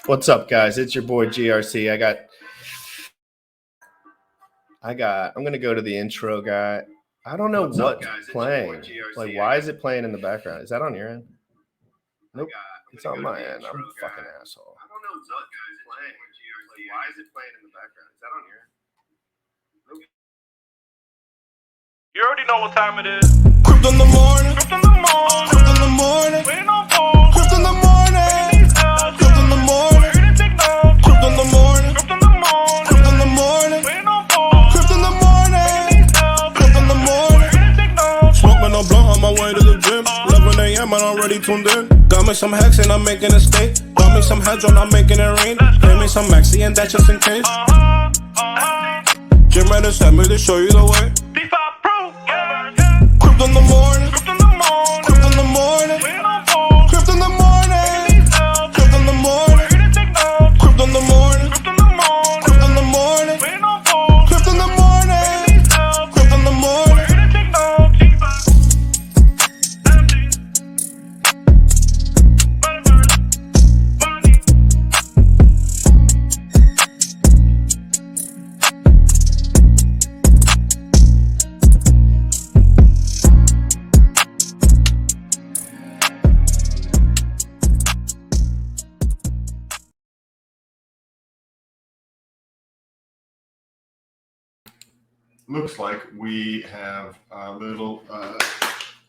What's up, guys? It's your boy GRC. I'm gonna go to the intro guy. I don't know what's playing. Like, why is it playing in the background? Is that on your end? Nope. It's on my end. I'm a fucking asshole. I don't know what guy's playing. Like, why is it playing in the background? Is that on your end? Nope. You already know what time it is. Crypt in the morning. Crypt in the morning. Crypt in the morning. Waiting on phone. Crypt in the morning. Crypt in the morning. Crypt in the morning. Crypt in the morning. Crypt in the morning. Waiting on phone. Crypt in the morning. Crypt in the morning. Smoking a blunt on my way to the gym. 11 a.m. and I'm already tuned in. Got me some hacks and I'm making a stay. Got me some heads on, I'm making it rain. Pay me some maxi and that's just in case. Jim Redden sent me to show you the way. D5 Pro. Crypt in the morning. Crypt in the morning. Crypt in the morning. Waiting on phone. Crypt in the morning. Crypt in the morning. Crypt in the morning. Crypt in the morning. Crypt in the morning. Waiting on phone. Crypt in the morning. Crypt in the morning. Looks like we have a little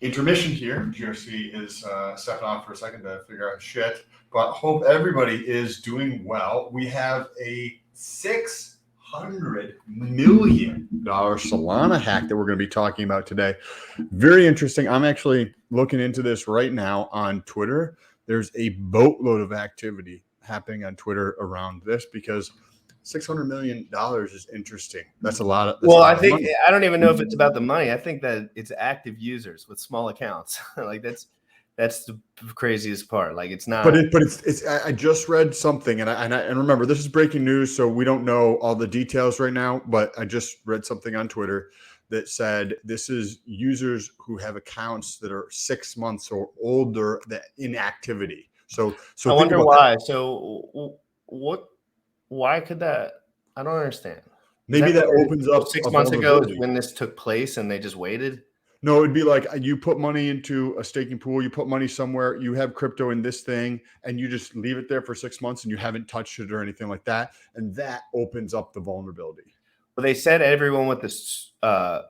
intermission here. GRC is stepping off for a second to figure out shit, but hope everybody is doing well. We have a $600 million Solana hack that we're going to be talking about today. Very interesting. I'm actually looking into this right now on Twitter. There's a boatload of activity happening on Twitter around this because $600 million is interesting. That's a lot of. I don't even know if it's about the money. I think that it's active users with small accounts. Like that's the craziest part. Like it's not. But it's. I just read something, and remember, this is breaking news, so we don't know all the details right now. But I just read something on Twitter that said this is users who have accounts that are 6 months or older that inactivity. So I wonder why. So what? Why could that? I don't understand. Maybe that opens up 6 months ago is when this took place and they just waited. No, it'd be like you put money into a staking pool, you put money somewhere, you have crypto in this thing, and you just leave it there for 6 months and you haven't touched it or anything like that. And that opens up the vulnerability. Well, they said everyone with this a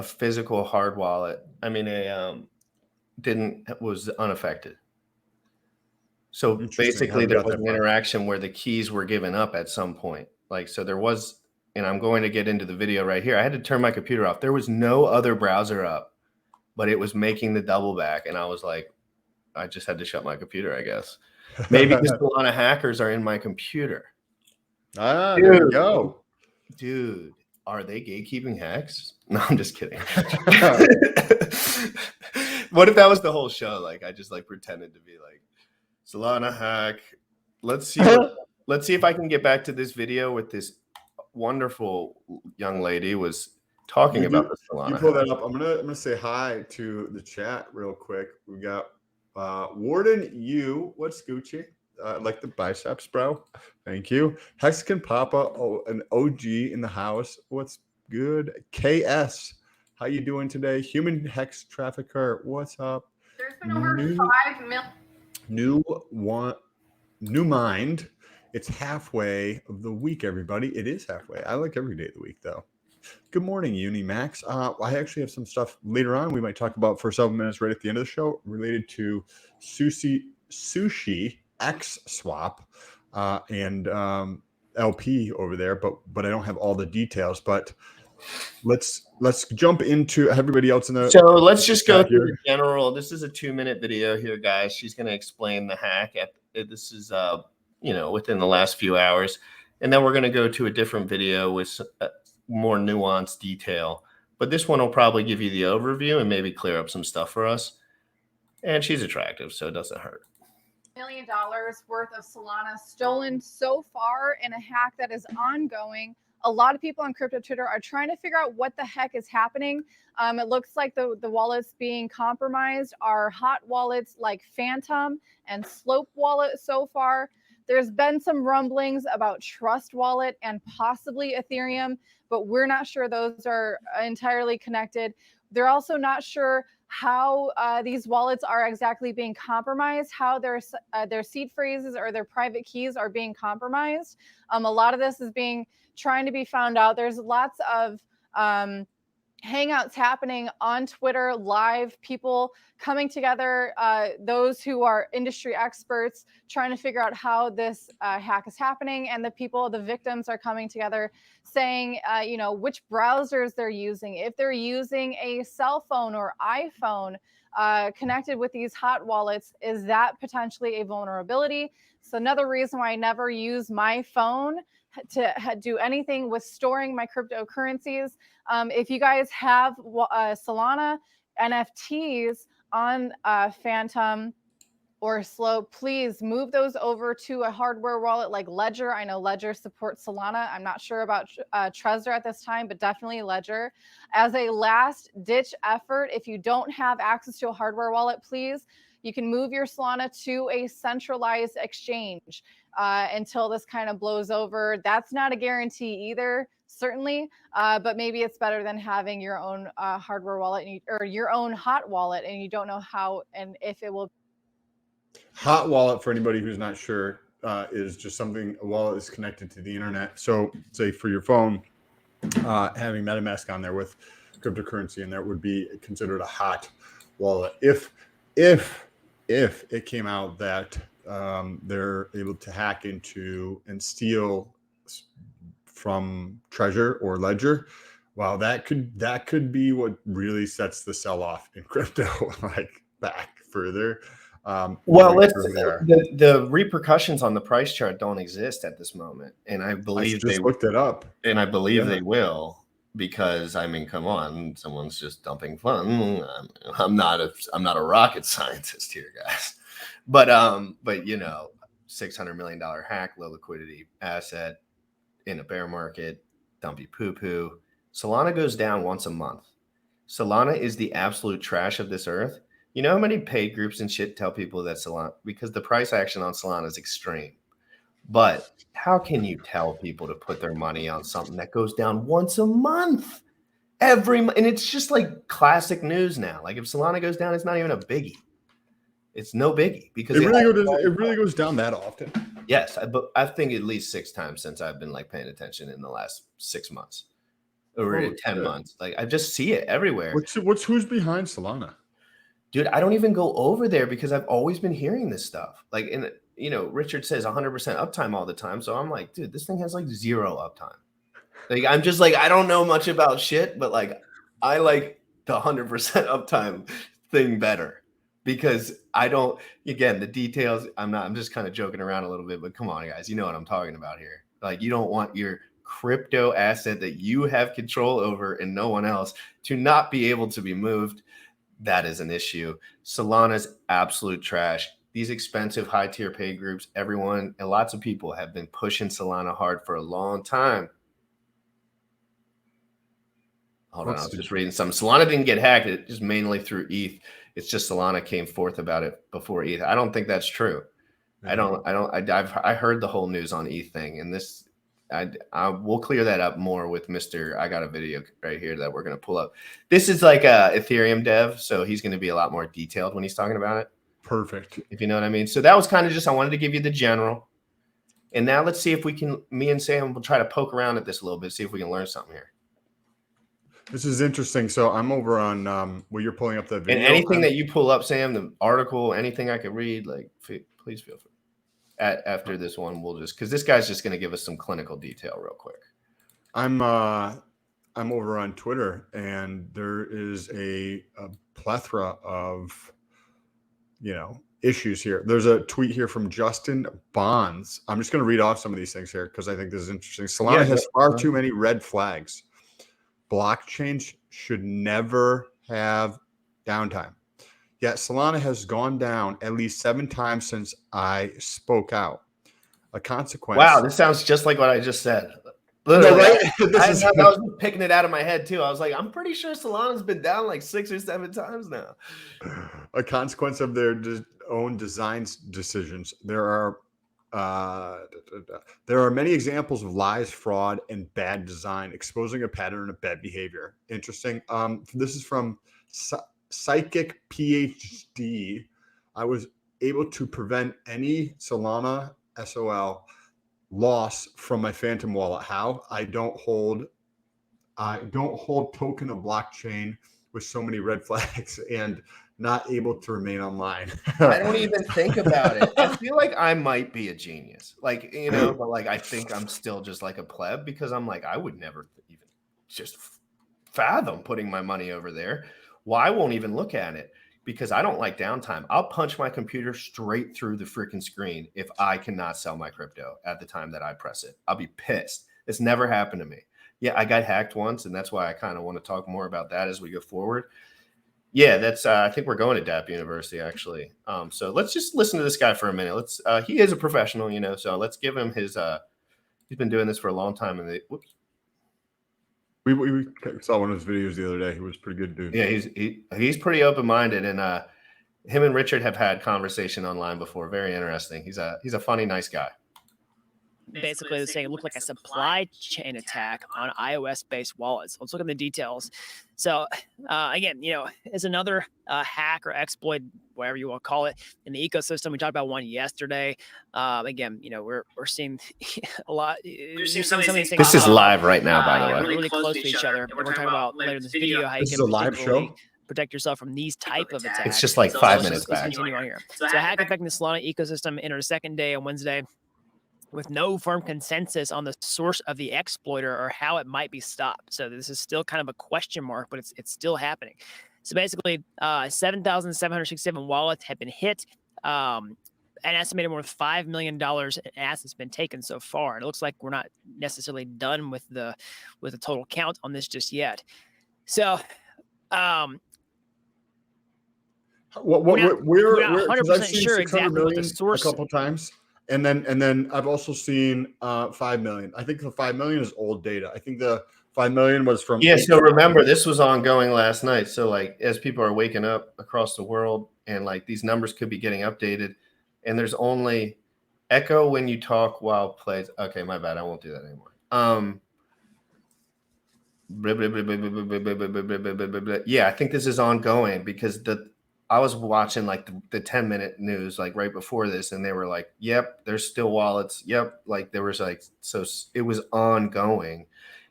physical hard wallet, was unaffected. So basically there was an interaction where the keys were given up at some point. Like, so there was, and I'm going to get into the video right here. I had to turn my computer off. There was no other browser up, but it was making the double back. And I was like, I just had to shut my computer, I guess. Maybe because a lot of hackers are in my computer. There you go. Dude, are they gatekeeping hacks? No, I'm just kidding. What if that was the whole show? Like, I just like pretended to be like, Solana hack. Let's see if I can get back to this video with this wonderful young lady was talking about the Solana. You pull that up. I'm gonna say hi to the chat real quick. We got Warden U. What's Gucci? Like the biceps, bro. Thank you. Hexagon Papa, an OG in the house. What's good? KS, how you doing today? Human Hex Trafficker, what's up? There's been over 5 million. New mind. It's halfway of the week, everybody. It is halfway. I like every day of the week, though. Good morning, Unimax. I actually have some stuff later on we might talk about for 7 minutes right at the end of the show related to sushi X swap and LP over there, but I don't have all the details. But let's jump into everybody else in the. So let's just go through the general. This is a 2-minute video here, guys. She's going to explain the hack. This is within the last few hours, and then we're going to go to a different video with more nuanced detail. But this one will probably give you the overview and maybe clear up some stuff for us. And she's attractive, so it doesn't hurt. $1 million worth of Solana stolen so far in a hack that is ongoing. A lot of people on crypto Twitter are trying to figure out what the heck is happening. It looks like the wallets being compromised are hot wallets like Phantom and Slope Wallet so far. There's been some rumblings about Trust Wallet and possibly Ethereum, but we're not sure those are entirely connected. They're also not sure how these wallets are exactly being compromised, how their seed phrases or their private keys are being compromised. A lot of this is trying to be found out. There's lots of hangouts happening on Twitter live, people coming together, those who are industry experts trying to figure out how this hack is happening, and the victims are coming together saying, which browsers they're using, if they're using a cell phone or iPhone connected with these hot wallets, is that potentially a vulnerability? So another reason why I never use my phone to do anything with storing my cryptocurrencies. If you guys have Solana NFTs on Phantom or Slow, please move those over to a hardware wallet like Ledger. I know Ledger supports Solana. I'm not sure about Trezor at this time, but definitely Ledger. As a last ditch effort, if you don't have access to a hardware wallet, please, you can move your Solana to a centralized exchange until this kind of blows over. That's not a guarantee either, certainly, but maybe it's better than having your own hardware wallet or your own hot wallet, and you don't know how and if it will. Hot wallet, for anybody who's not sure, is just something, a wallet is connected to the internet. So say for your phone, having MetaMask on there with cryptocurrency in there would be considered a hot wallet. If it came out that they're able to hack into and steal from Trezor or Ledger, wow, that could be what really sets the sell off in crypto like back further. Well, the repercussions on the price chart don't exist at this moment, and I believe they looked it up, and I believe they will, because I mean, come on, someone's just dumping fun. I'm not a rocket scientist here, guys, but $600 million hack, low liquidity asset in a bear market, dumpy poo poo. Solana goes down once a month. Solana is the absolute trash of this earth. You know how many paid groups and shit tell people that Solana, because the price action on Solana is extreme. But how can you tell people to put their money on something that goes down once a month? And it's just like classic news now. Like if Solana goes down, it's not even a biggie. It's no biggie because it really goes down that often. Yes, but I think at least 6 times since I've been like paying attention in the last 6 months or 10 months. Like I just see it everywhere. Who's behind Solana? Dude, I don't even go over there because I've always been hearing this stuff. Like, Richard says 100% uptime all the time. So I'm like, dude, this thing has like 0 uptime. Like, I'm just like, I don't know much about shit, but like, I like the 100% uptime thing better because the details, I'm just kind of joking around a little bit, but come on, guys, you know what I'm talking about here. Like, you don't want your crypto asset that you have control over and no one else to not be able to be moved. That is an issue. Solana's absolute trash. These expensive high tier paid groups, everyone and lots of people have been pushing Solana hard for a long time. Hold on, I was just reading something. Solana didn't get hacked. It just mainly through ETH. It's just Solana came forth about it before ETH. I don't think that's true. Mm-hmm. I heard the whole news on ETH thing, and this. We'll clear that up more with Mr. I got a video right here that we're going to pull up. This is like a Ethereum dev, so he's going to be a lot more detailed when he's talking about it. Perfect. If you know what I mean. So that was kind of just, I wanted to give you the general. And now let's see if we can, me and Sam will try to poke around at this a little bit, see if we can learn something here. This is interesting. So I'm over on where you're pulling up the video. And anything that you pull up, Sam, the article, anything I could read, like please feel free. After this one, we'll just, because this guy's just going to give us some clinical detail real quick. I'm over on Twitter, and there is a plethora of issues here. There's a tweet here from Justin Bonds. I'm just going to read off some of these things here because I think this is interesting. Solana has far too many red flags. Blockchain should never have downtime. Yet Solana has gone down at least 7 times since I spoke out. A consequence. Wow, this sounds just like what I just said. Literally, right? I was picking it out of my head too. I was like, I'm pretty sure Solana's been down like 6 or 7 times now. A consequence of their own design decisions. There are There are many examples of lies, fraud, and bad design, exposing a pattern of bad behavior. Interesting. This is from Psychic PhD. I was able to prevent any Solana SOL loss from my Phantom wallet. How? I don't hold token of blockchain with so many red flags and not able to remain online. I don't even think about it. I feel like I might be a genius, like, you know, but like I think I'm still just like a pleb because I'm like, I would never even just fathom putting my money over there. Well, I won't even look at it because I don't like downtime. I'll punch my computer straight through the freaking screen if I cannot sell my crypto at the time that I press it. I'll be pissed. It's never happened to me. Yeah, I got hacked once, and that's why I kind of want to talk more about that as we go forward. Yeah, that's I think we're going to DAP University actually. So let's just listen to this guy for a minute. Let's he is a professional, you know, so let's give him his he's been doing this for a long time, and we saw one of his videos the other day. He was pretty good, dude. Yeah, he's pretty open-minded, and him and Richard have had conversation online before. Very interesting. He's a funny, nice guy. Basically, they're saying it looked like a supply chain attack on iOS-based wallets. Let's look at the details. So, again, you know, it's another hack or exploit, whatever you want to call it, in the ecosystem. We talked about one yesterday. Again, you know, we're seeing a lot. This is live right now, by the way. Really close to each other. We're talking about later in this video how you can protect yourself from these type of attacks. It's just like 5 minutes back. Continue on here. So, hack affecting the Solana ecosystem entered a second day on Wednesday, with no firm consensus on the source of the exploiter or how it might be stopped. So this is still kind of a question mark, but it's still happening. So basically, 7,767 wallets have been hit. An estimated more than $5 million in assets been taken so far. And it looks like we're not necessarily done with the total count on this just yet. So, we're not 100% sure exactly what the source. A couple times. And then I've also seen 5 million. I think the 5 million is old data. I think the 5 million was from. Yeah. So remember, this was ongoing last night. So like, as people are waking up across the world, and like these numbers could be getting updated, and there's only echo when you talk while plays. Okay, my bad. I won't do that anymore. Yeah, I think this is ongoing because I was watching like the 10-minute news like right before this, and they were like, yep, there's still wallets. Yep. Like there was like, so it was ongoing.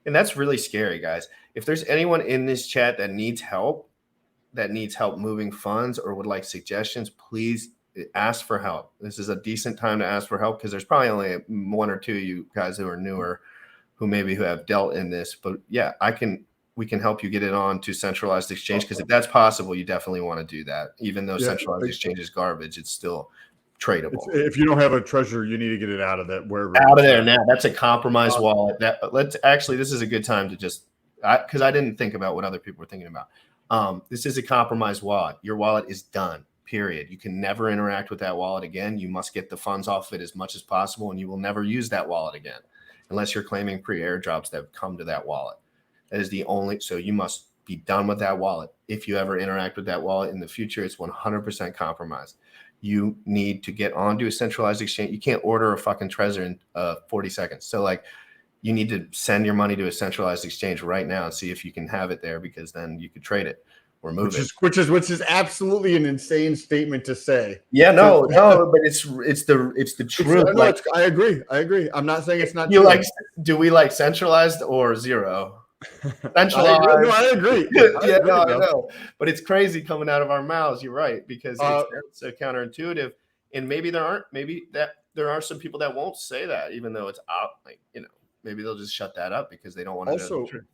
And that's really scary, guys. If there's anyone in this chat that needs help moving funds or would like suggestions, please ask for help. This is a decent time to ask for help because there's probably only one or two of you guys who are newer who have dealt in this. But yeah, we can help you get it on to centralized exchange, because if that's possible, you definitely want to do that. Even though centralized exchange is garbage, it's still tradable. If you don't have a treasure, you need to get it out of that. Out of there now. That's a compromised wallet. This is a good time to just, because I didn't think about what other people were thinking about. This is a compromised wallet. Your wallet is done. Period. You can never interact with that wallet again. You must get the funds off it as much as possible, and you will never use that wallet again unless you're claiming pre-airdrops that have come to that wallet. That is the only, so you must be done with that wallet. If you ever interact with that wallet in the future, it's 100% compromised. You need to get onto a centralized exchange. You can't order a fucking treasure in 40 seconds. So like, you need to send your money to a centralized exchange right now and see if you can have it there, because then you could trade it or move it. Which is absolutely an insane statement to say. Yeah, no, but it's the truth. I agree. I'm not saying it's not true. Do we like centralized or zero? Centralized. I agree. I know. But it's crazy coming out of our mouths. You're right, because it's so counterintuitive. And maybe there are some people that won't say that, even though it's out. Like, you know, maybe they'll just shut that up because they don't want to know the truth.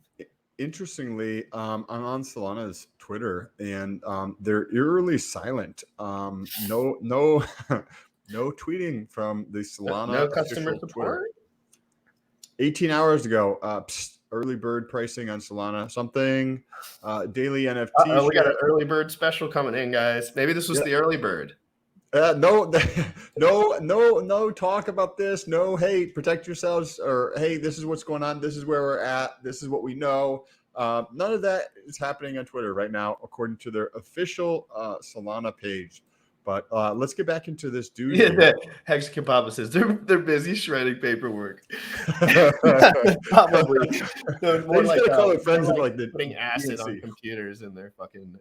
Interestingly, I'm on Solana's Twitter, and they're eerily silent. No tweeting from the Solana. No customer support. 18 hours ago, early bird pricing on Solana. Something daily NFT. We got an early bird special coming in, guys. Maybe this was the early bird. No talk about this. No, hey, protect yourselves, or hey, this is what's going on. This is where we're at. This is what we know. None of that is happening on Twitter right now, according to their official Solana page. But let's get back into this dude. Yeah, here. that Hexagon Papa says they're busy shredding paperwork. Probably. So more They just gotta call their friends more and be like the putting acid on DNC. computers in their fucking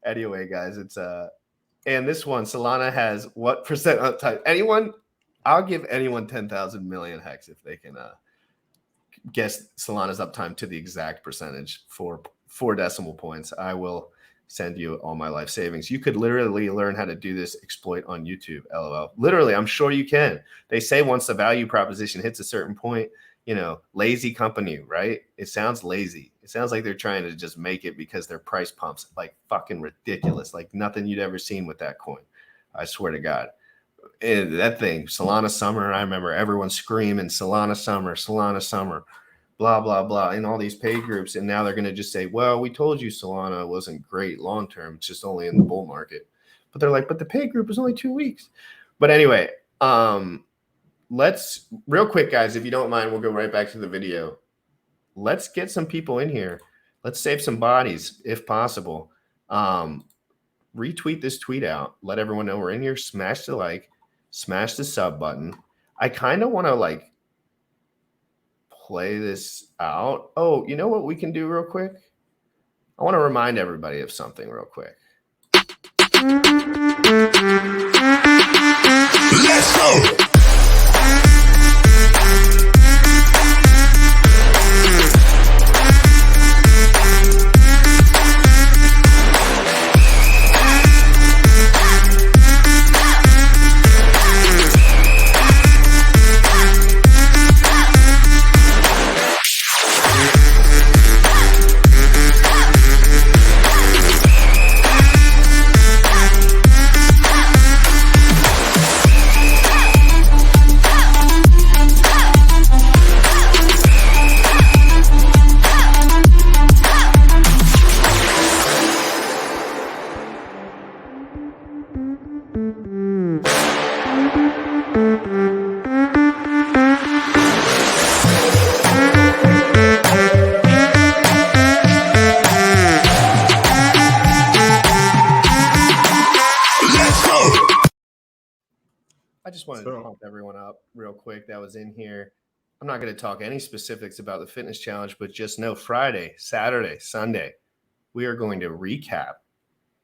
anyway, guys, it's and this one, Solana has what percent uptime? Anyone, I'll give anyone 10,000 million hex if they can guess Solana's uptime to the exact percentage for 4 decimal points. I will send you all my life savings. You could literally learn how to do this exploit on YouTube, LOL. Literally, I'm sure you can. They say once the value proposition hits a certain point, you know, lazy company, right? It sounds lazy. It sounds like they're trying to just make it because their price pumps like fucking ridiculous, like nothing you'd ever seen with that coin. I swear to God. And that thing, Solana Summer, I remember everyone screaming Solana Summer, blah, blah, blah, in all these paid groups. And now they're going to just say, well, we told you Solana wasn't great long-term. It's just only in the bull market. But they're like, but the paid group was only 2 weeks. But anyway, let's real quick, guys, if you don't mind, we'll go right back to the video. Let's get some people in here. Let's save some bodies if possible. Retweet this tweet out. Let everyone know we're in here. Smash the like, smash the sub button. I kind of want to like play this out. Oh, you know what we can do real quick? I want to remind everybody of something real quick. Let's go. I just wanted to pump everyone up real quick that was in here. I'm not going to talk any specifics about the fitness challenge, but just know Friday, Saturday, Sunday, we are going to recap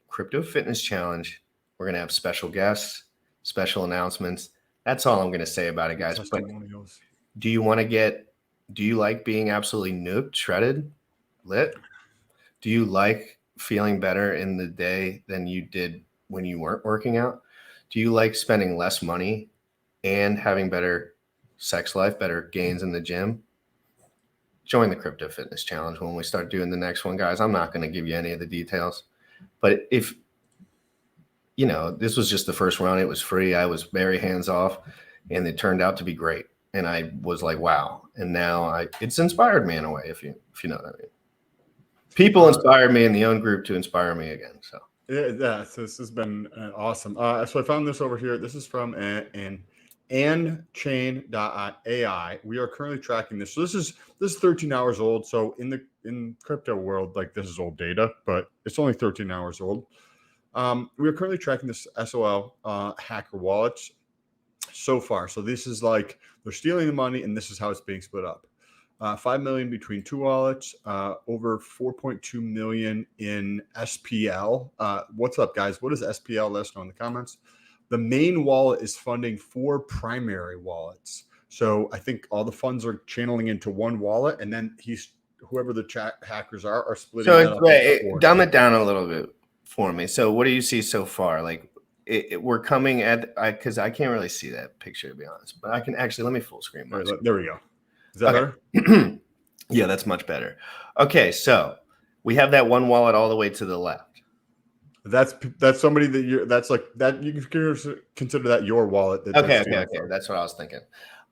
Crypto Fitness Challenge. We're going to have special guests, special announcements. That's all I'm going to say about it, guys. But do you like being absolutely nuked, shredded, lit? Do you like feeling better in the day than you did when you weren't working out? Do you like spending less money and having better sex life, better gains in the gym? Join the Crypto Fitness Challenge when we start doing the next one, guys. I'm not going to give you any of the details. But if, you know, this was just the first run, it was free. I was very hands off, and it turned out to be great. And I was like, wow. And now it's inspired me in a way, if you know what I mean. People inspired me in the own group to inspire me again. So. Yeah, so this has been awesome. So I found this over here. This is from anchain.ai. We are currently tracking this. So this is 13 hours old. So in crypto world, like this is old data, but it's only 13 hours old. We are currently tracking this SOL hacker wallets so far. So this is like they're stealing the money, and this is how it's being split up. 5 million between 2 wallets, over 4.2 million in SPL. What's up, guys? What is SPL? Let us know in the comments. The main wallet is funding 4 primary wallets. So I think all the funds are channeling into one wallet, and then whoever the chat hackers are splitting. So dumb it down a little bit for me. So what do you see so far? Like we're coming at, because I can't really see that picture to be honest, but I can actually, let me full screen. Right, there we go. Is that better? Yeah, that's much better. Okay, so we have that one wallet all the way to the left. That's somebody that's like that. You can consider that your wallet. Okay. That's what I was thinking.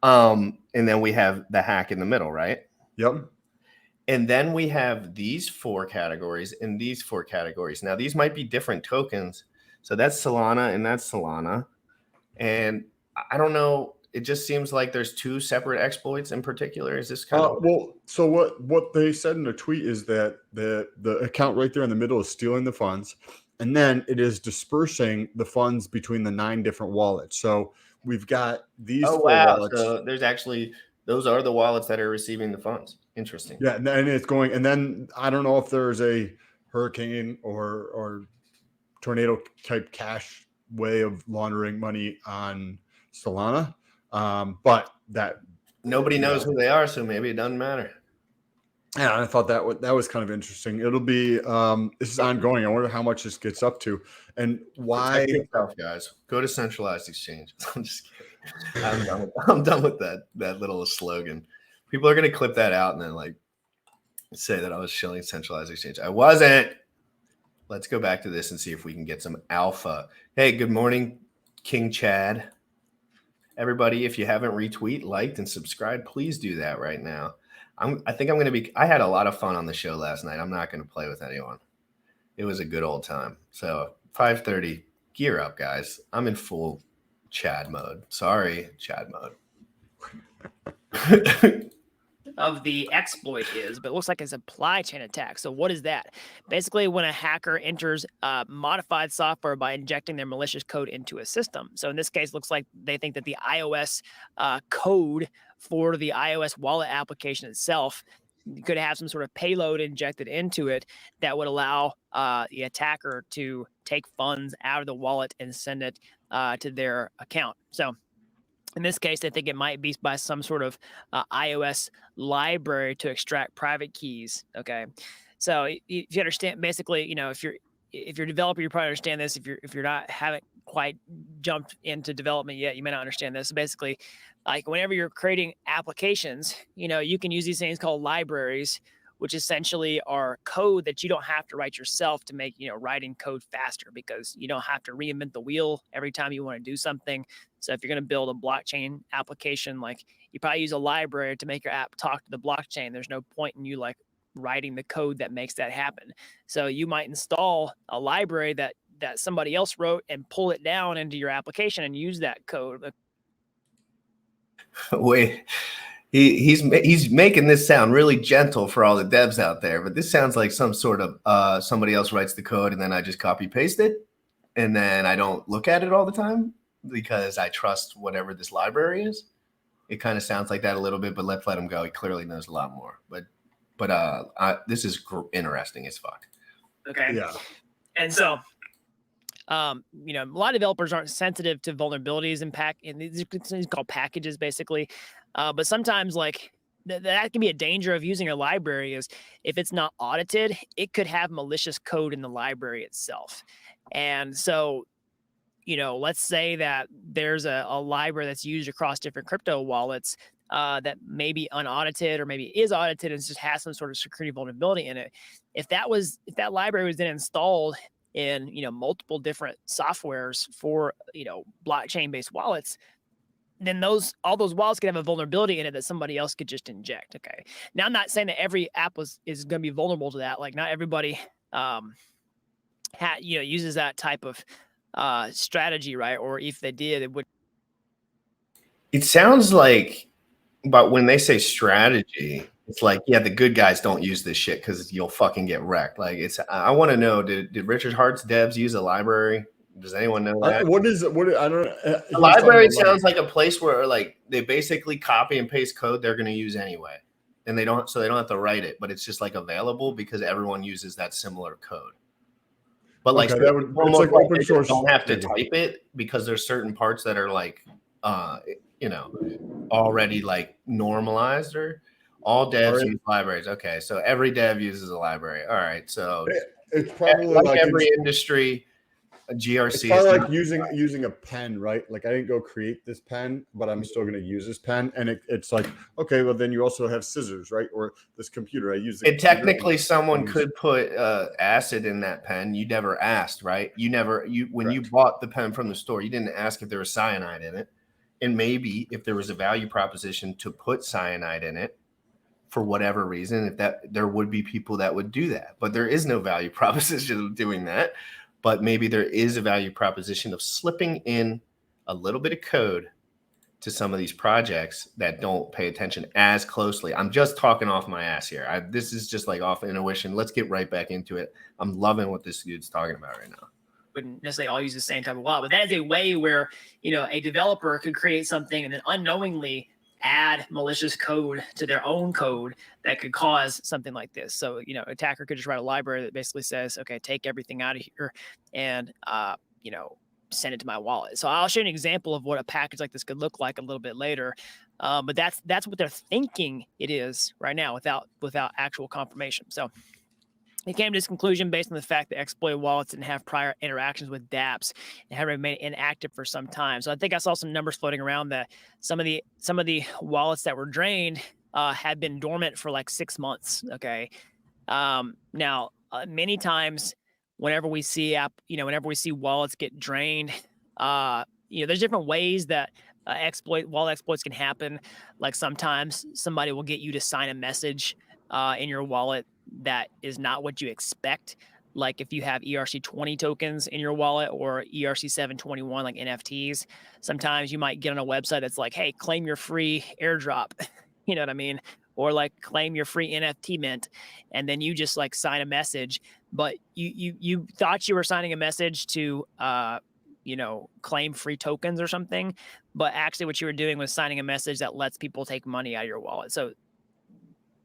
And then we have the hack in the middle, right? Yep. And then we have these 4 categories and these 4 categories. Now these might be different tokens. So that's Solana and that's Solana. And I don't know. It just seems like there's 2 separate exploits in particular. Is this kind of well? So what they said in a tweet is that the account right there in the middle is stealing the funds, and then it is dispersing the funds between the 9 different wallets. So we've got these 4 wallets. So there's actually, those are the wallets that are receiving the funds. Interesting. Yeah, and it's going, and then I don't know if there's a hurricane or tornado type cash way of laundering money on Solana, but that nobody knows who they are, so maybe it doesn't matter. Yeah, I thought that was kind of interesting. It'll be this is ongoing. I wonder how much this gets up to and why. Protect yourself, guys. Go to centralized exchange. I'm just kidding. I'm done with that little slogan. People are gonna clip that out and then like say that I was shilling centralized exchange. I wasn't. Let's go back to this and see if we can get some alpha. Hey, good morning, King Chad. Everybody, if you haven't retweet, liked, and subscribed, please do that right now. I think I'm going to be – I had a lot of fun on the show last night. I'm not going to play with anyone. It was a good old time. So 5:30, gear up, guys. I'm in full Chad mode. Sorry, Chad mode. Of the exploit is, but it looks like a supply chain attack. So what is that? Basically, when a hacker enters modified software by injecting their malicious code into a system. So in this case, looks like they think that the iOS code for the iOS wallet application itself could have some sort of payload injected into it that would allow the attacker to take funds out of the wallet and send it to their account. So in this case, I think it might be by some sort of iOS library to extract private keys. Okay, so if you understand, basically, you know, if you're a developer, you probably understand this. If you're not haven't quite jumped into development yet, you may not understand this. So basically, like whenever you're creating applications, you know, you can use these things called libraries, which essentially are code that you don't have to write yourself to make, you know, writing code faster because you don't have to reinvent the wheel every time you want to do something. So if you're going to build a blockchain application, like you probably use a library to make your app talk to the blockchain. There's no point in you like writing the code that makes that happen. So you might install a library that somebody else wrote and pull it down into your application and use that code. Wait. He's making this sound really gentle for all the devs out there, but this sounds like some sort of somebody else writes the code and then I just copy paste it and then I don't look at it all the time because I trust whatever this library is. It kind of sounds like that a little bit, but let's let him go. He clearly knows a lot more. But this is interesting as fuck. Okay. Yeah. And so, you know, a lot of developers aren't sensitive to vulnerabilities in these things called packages, basically. But sometimes, like that can be a danger of using a library is if it's not audited, it could have malicious code in the library itself. And so, you know, let's say that there's a library that's used across different crypto wallets that may be unaudited or maybe is audited and just has some sort of security vulnerability in it. If that library was then installed in, you know, multiple different softwares for, you know, blockchain-based wallets, then all those wallets could have a vulnerability in it that somebody else could just inject. Okay. Now I'm not saying that every app is going to be vulnerable to that. Like not everybody uses that type of strategy, right? Or if they did, it would. It sounds like, but when they say strategy, it's like, yeah, the good guys don't use this shit because you'll fucking get wrecked. Like I want to know, did Richard Hart's devs use a library? Does anyone know that? What is it? I don't know. A library sounds like a place where like they basically copy and paste code they're going to use anyway. And they don't have to write it, but it's just like available because everyone uses that similar code. But like, it's like open source. Don't have to type it because there's certain parts that are like, you know, already like normalized or all devs use libraries. Okay. So every dev uses a library. All right. So it's probably like every industry, a GRC it's probably like using a pen, right? Like I didn't go create this pen, but I'm still going to use this pen. And it's like, okay, well then you also have scissors, right? Or this computer, I use it. Technically someone could put acid in that pen. You never asked, right? When you bought the pen from the store, you didn't ask if there was cyanide in it. And maybe if there was a value proposition to put cyanide in it for whatever reason, there would be people that would do that, but there is no value proposition of doing that. But maybe there is a value proposition of slipping in a little bit of code to some of these projects that don't pay attention as closely. I'm just talking off my ass here. This is just like off intuition. Let's get right back into it. I'm loving what this dude's talking about right now. Wouldn't necessarily all use the same type of wallet, but that is a way where, you know, a developer could create something and then unknowingly add malicious code to their own code that could cause something like this. So, you know, attacker could just write a library that basically says, okay, take everything out of here and, you know, send it to my wallet. So I'll show you an example of what a package like this could look like a little bit later. But that's what they're thinking it is right now without actual confirmation. So they came to this conclusion based on the fact that exploited wallets didn't have prior interactions with dApps and had remained inactive for some time. So I think I saw some numbers floating around that some of the wallets that were drained had been dormant for like 6 months. Okay. Now, many times whenever we see whenever we see wallets get drained, there's different ways that wallet exploits can happen. Like sometimes somebody will get you to sign a message in your wallet that is not what you expect. Like if you have ERC20 tokens in your wallet or ERC721, like NFTs, sometimes you might get on a website that's like, hey, claim your free airdrop. You know what I mean? Or like claim your free NFT mint. And then you just like sign a message, but you thought you were signing a message to, claim free tokens or something. But actually what you were doing was signing a message that lets people take money out of your wallet. So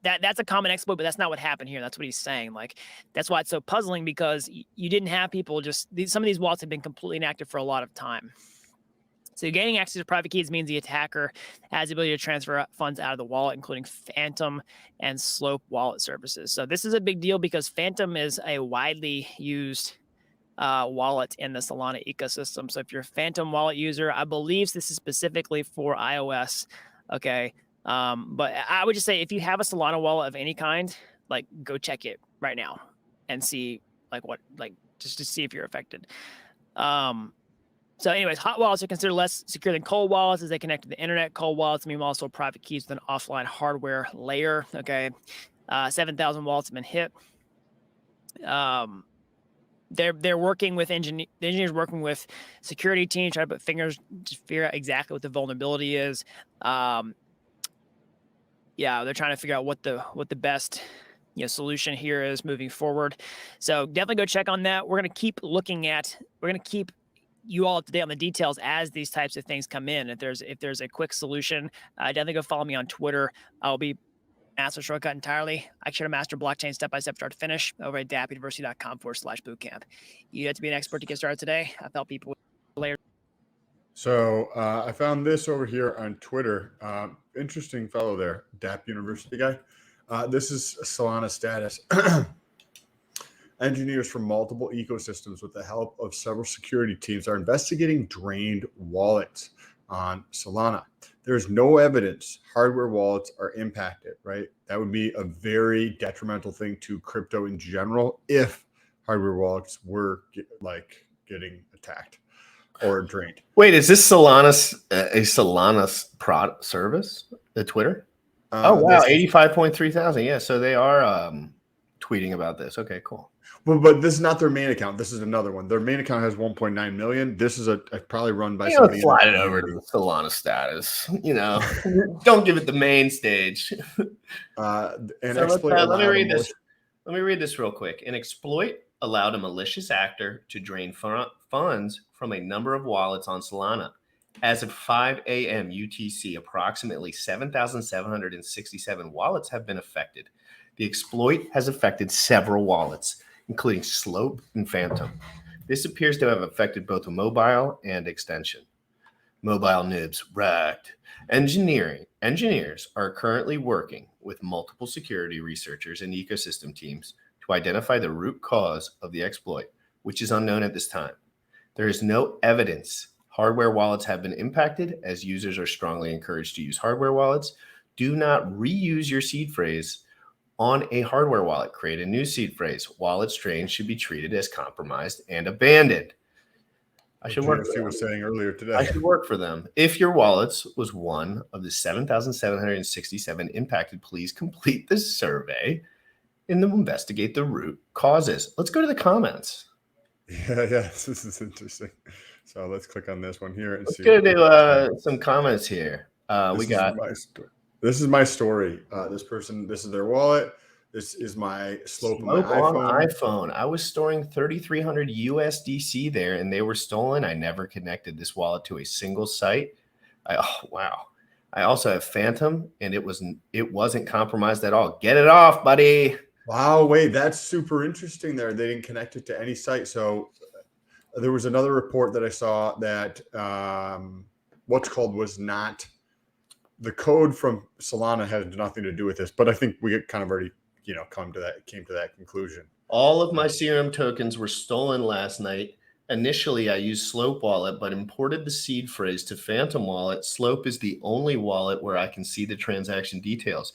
that's a common exploit, but that's not what happened here. That's what he's saying. Like, that's why it's so puzzling, because you didn't have people some of these wallets have been completely inactive for a lot of time. So gaining access to private keys means the attacker has the ability to transfer funds out of the wallet, including Phantom and Slope wallet services. So this is a big deal because Phantom is a widely used wallet in the Solana ecosystem. So if you're a Phantom wallet user, I believe this is specifically for iOS. Okay. But I would just say if you have a Solana wallet of any kind, like go check it right now and see just to see if you're affected. So anyways, hot wallets are considered less secure than cold wallets as they connect to the internet. Cold wallets mean also private keys with an offline hardware layer. Okay. 7,000 wallets have been hit. They're working with the engineers working with security teams, trying to put fingers to figure out exactly what the vulnerability is. They're trying to figure out what the best solution here is moving forward. So definitely go check on that. We're gonna keep you all up to date on the details as these types of things come in. If there's a quick solution, definitely go follow me on Twitter. I'll be Master Shortcut entirely. I share a master blockchain step-by-step start to finish over at dappuniversity.com/bootcamp. You have to be an expert to get started today. I've helped people with layers. So I found this over here on Twitter. Interesting fellow there, Dapp University guy. This is Solana status. Engineers from multiple ecosystems with the help of several security teams are investigating drained wallets on Solana. There's no evidence hardware wallets are impacted, right? That would be a very detrimental thing to crypto in general if hardware wallets were getting attacked or drained. Wait, is this a Solana product service? The Twitter? Oh wow, 85.3 thousand. Yeah, so they are tweeting about this. Okay, cool. But this is not their main account. This is another one. Their main account has 1.9 million. This is probably run by somebody. Slide it over to the Solana status. Don't give it the main stage. Let me read this. Let me read this real quick. An exploit allowed a malicious actor to drain funds from a number of wallets on Solana. As of 5 a.m. UTC, approximately 7,767 wallets have been affected. The exploit has affected several wallets, including Slope and Phantom. This appears to have affected both a mobile and extension. Mobile noobs wrecked. Engineers are currently working with multiple security researchers and ecosystem teams to identify the root cause of the exploit, which is unknown at this time. There is no evidence hardware wallets have been impacted, as users are strongly encouraged to use hardware wallets. Do not reuse your seed phrase on a hardware wallet. Create a new seed phrase. Wallets drained should be treated as compromised and abandoned. I should work. Was saying earlier today. I should work for them. If your wallets was one of the 7,767 impacted, please complete this survey and investigate the root causes. Let's go to the comments. Yeah, this is interesting. So let's click on this one here and Let's see. go to some comments here. We got this is my story. This person, this is their wallet. This is my slope of my on iPhone. iPhone. I was storing 3,300 USDC there, and they were stolen. I never connected this wallet to a single site. Wow. I also have Phantom, and it wasn't compromised at all. Get it off, buddy. Wow, wait, that's super interesting there. They didn't connect it to any site. So there was another report that I saw that what's called was not the code from Solana had nothing to do with this, but I think we kind of already, came to that conclusion. All of my Serum tokens were stolen last night. Initially, I used Slope Wallet, but imported the seed phrase to Phantom Wallet. Slope is the only wallet where I can see the transaction details.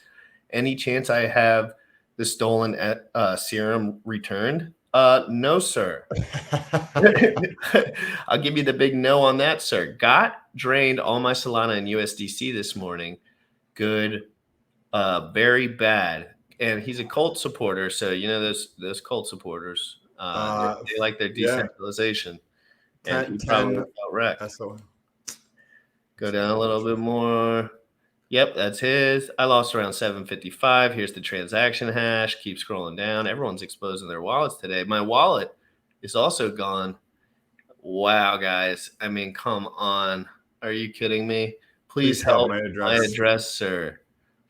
Any chance I have the stolen Serum returned? No, sir. I'll give you the big no on that, sir. Drained all my Solana and USDC this morning. Good, very bad. And he's a cult supporter, so those cult supporters, they like their decentralization. And he probably felt wrecked. Go down a little bit more. Yep, that's his. I lost around 755. Here's the transaction hash. Keep scrolling down. Everyone's exposing their wallets today. My wallet is also gone. Wow, guys. I mean, come on. Are you kidding me? Please help my address, sir.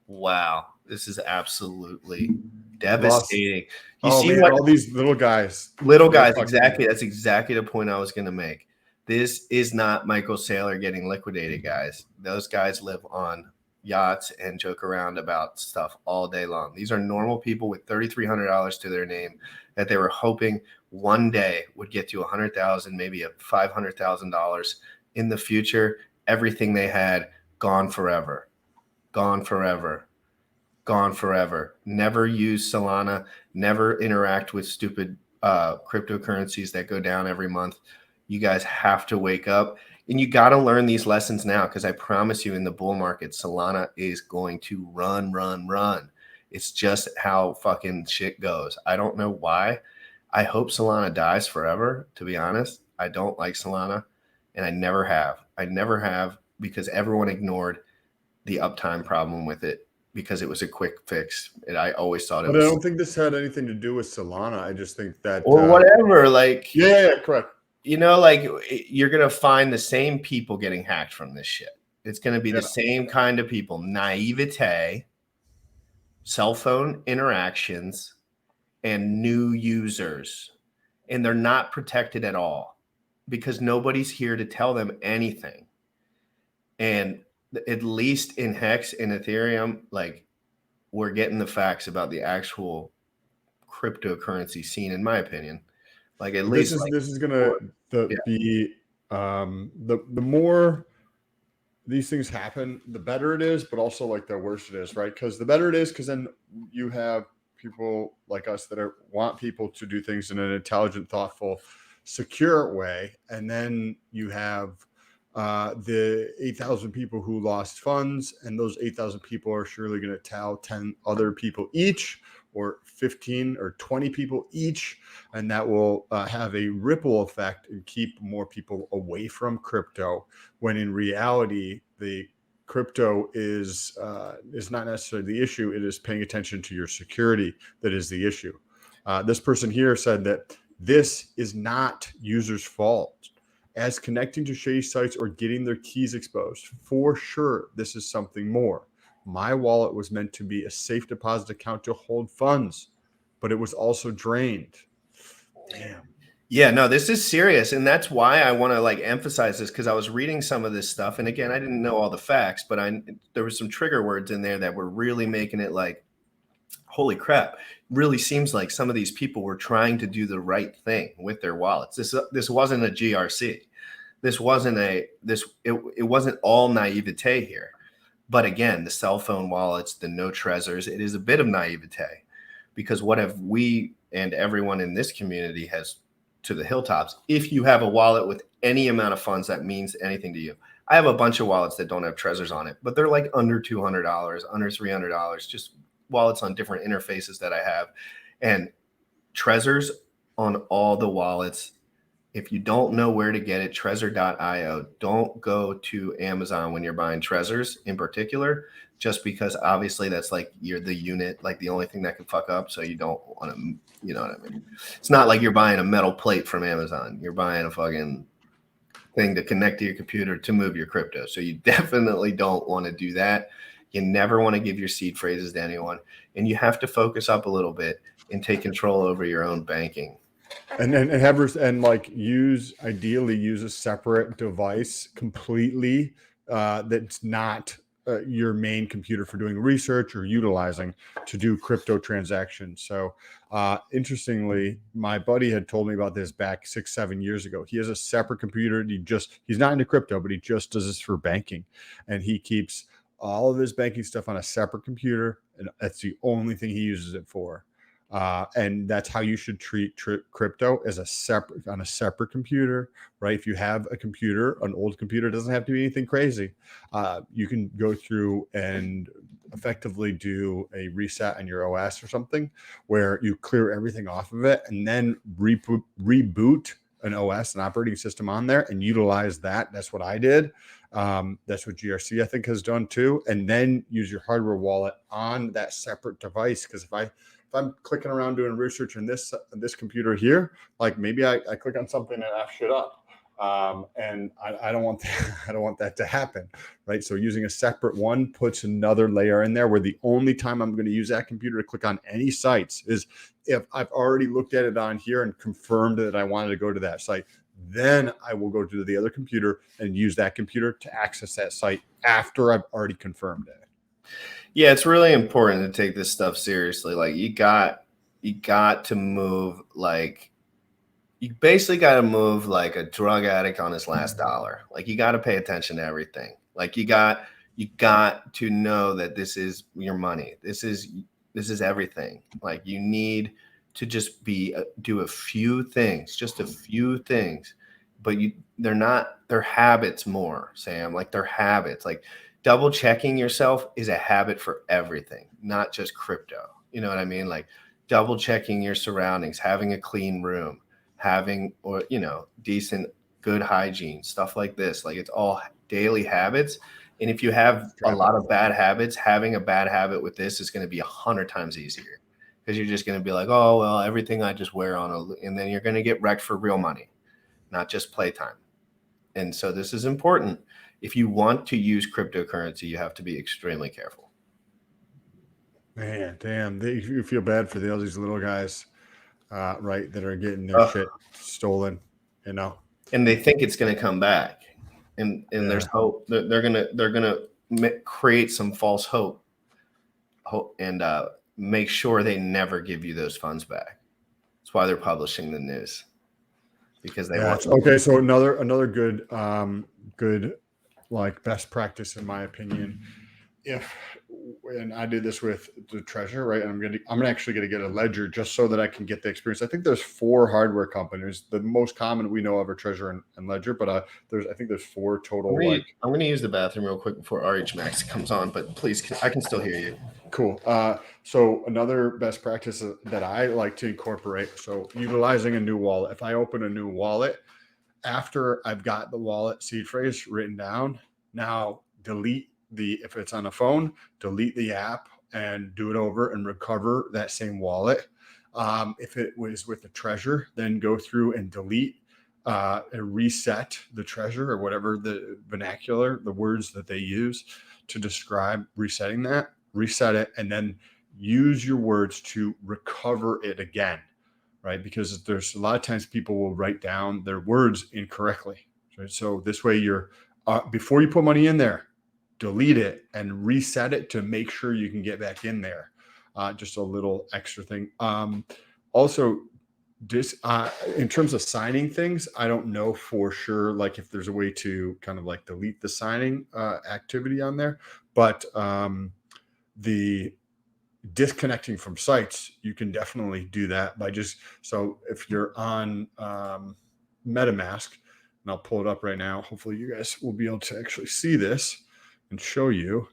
Wow. This is absolutely devastating. You see what all these little guys. Exactly. That's exactly the point I was going to make. This is not Michael Saylor getting liquidated, guys. Those guys live on yachts and joke around about stuff all day long. These are normal people with $3,300 to their name that they were hoping one day would get to $100,000, maybe $500,000 in the future. Everything they had gone forever. Never use Solana. Never interact with stupid cryptocurrencies that go down every month. You guys have to wake up, and you got to learn these lessons now, because I promise you, in the bull market, Solana is going to run. It's just how fucking shit goes. I don't know why. I hope Solana dies forever, to be honest. I don't like Solana, and I never have, because everyone ignored the uptime problem with it because it was a quick fix. And I always thought it was. I don't think this had anything to do with Solana. I just think that. Or whatever. Yeah, correct. You're going to find the same people getting hacked from this shit. It's going to be the same kind of people. Naivete, cell phone interactions, and new users. And they're not protected at all because nobody's here to tell them anything. And at least in Hex and Ethereum, we're getting the facts about the actual cryptocurrency scene, in my opinion. At least this is gonna be the more these things happen, the better it is, but also the worse it is, right? Because the better it is, because then you have people like us that want people to do things in an intelligent, thoughtful, secure way, and then you have the 8,000 people who lost funds, and those 8,000 people are surely going to tell 10 other people each, or 15 or 20 people each, and that will have a ripple effect and keep more people away from crypto, when in reality the crypto is not necessarily the issue. It is paying attention to your security that is the issue. This person here said that this is not users' fault, as connecting to shady sites or getting their keys exposed. For sure, this is something more. My wallet was meant to be a safe deposit account to hold funds, but it was also drained. Damn. Yeah, no, this is serious. And that's why I want to emphasize this, because I was reading some of this stuff. And again, I didn't know all the facts, but there were some trigger words in there that were really making it holy crap. Really seems like some of these people were trying to do the right thing with their wallets. This wasn't a GRC. This wasn't it wasn't all naivete here. But again, the cell phone wallets, the no Trezors, it is a bit of naivete, because what have we and everyone in this community has to the hilltops? If you have a wallet with any amount of funds that means anything to you. I have a bunch of wallets that don't have Trezors on it, but they're under $200, under $300, just wallets on different interfaces that I have. And Trezors on all the wallets If you don't know where to get it, Trezor.io. Don't go to Amazon when you're buying Trezors in particular, just because obviously that's like you're the unit, like the only thing that can fuck up. So you don't want to, you know what I mean? It's not like you're buying a metal plate from Amazon. You're buying a fucking thing to connect to your computer to move your crypto. So you definitely don't want to do that. You never want to give your seed phrases to anyone. And you have to focus up a little bit and take control over your own banking. And like ideally use a separate device completely that's not your main computer for doing research or utilizing to do crypto transactions. So interestingly, my buddy had told me about this back 6-7 years ago. He has a separate computer. He's not into crypto, but he just does this for banking, and he keeps all of his banking stuff on a separate computer, and that's the only thing he uses it for. And that's how you should treat crypto, as on a separate computer, right? If you have a computer, an old computer, doesn't have to be anything crazy. You can go through and effectively do a reset on your OS or something where you clear everything off of it and then reboot an OS, an operating system on there, and utilize that. That's what I did. That's what GRC I think has done too. And then use your hardware wallet on that separate device. Because if I'm clicking around doing research in this computer here, like maybe I click on something and F shit up, and I don't want that. I don't want that to happen, right? So using a separate one puts another layer in there where the only time I'm going to use that computer to click on any sites is if I've already looked at it on here and confirmed that I wanted to go to that site. Then I will go to the other computer and use that computer to access that site after I've already confirmed it. Yeah, it's really important to take this stuff seriously. Like you got to move like you basically got to move like a drug addict on his last dollar. Like you got to pay attention to everything. Like you got to know that this is your money. This is everything. Like you need to just do a few things, just a few things, but they're habits more, Sam. Like they're habits. Like double checking yourself is a habit for everything, not just crypto. You know what I mean? Like double checking your surroundings, having a clean room, having, or, decent, good hygiene, stuff like this. Like it's all daily habits. And if you have a lot of bad habits, having a bad habit with this is going to be 100 times easier, because you're just going to be like, oh, well, everything I just wear on, and then you're going to get wrecked for real money, not just playtime. And so this is important. If you want to use cryptocurrency, you have to be extremely careful. Man, damn, you feel bad for these little guys, right, that are getting their shit stolen, And they think it's going to come back, and there's hope. They're gonna create some false hope, and make sure they never give you those funds back. That's why they're publishing the news, because they want. Okay, so another good like best practice in my opinion, and I did this with the Trezor, right? And I'm actually gonna get a ledger just so that I can get the experience. I think there's 4 hardware companies. The most common we know of are Trezor and Ledger, but I think there's 4 total. I'm gonna use the bathroom real quick before RH Max comes on, but please, I can still hear you. Cool. So another best practice that I like to incorporate, so utilizing a new wallet. If I open a new wallet, after I've got the wallet seed phrase written down, now delete if it's on a phone, delete the app and do it over and recover that same wallet. If it was with the Trezor, then go through and delete and reset the Trezor, or whatever the vernacular, the words that they use to describe resetting that. Reset it, and then use your words to recover it again, right? Because there's a lot of times people will write down their words incorrectly, right? So this way you're, before you put money in there, delete it and reset it to make sure you can get back in there. Just a little extra thing. Also, in terms of signing things, I don't know for sure, like if there's a way to kind of like delete the signing activity on there, but the disconnecting from sites, you can definitely do that by so if you're on MetaMask, and I'll pull it up right now. Hopefully you guys will be able to actually see this and show you.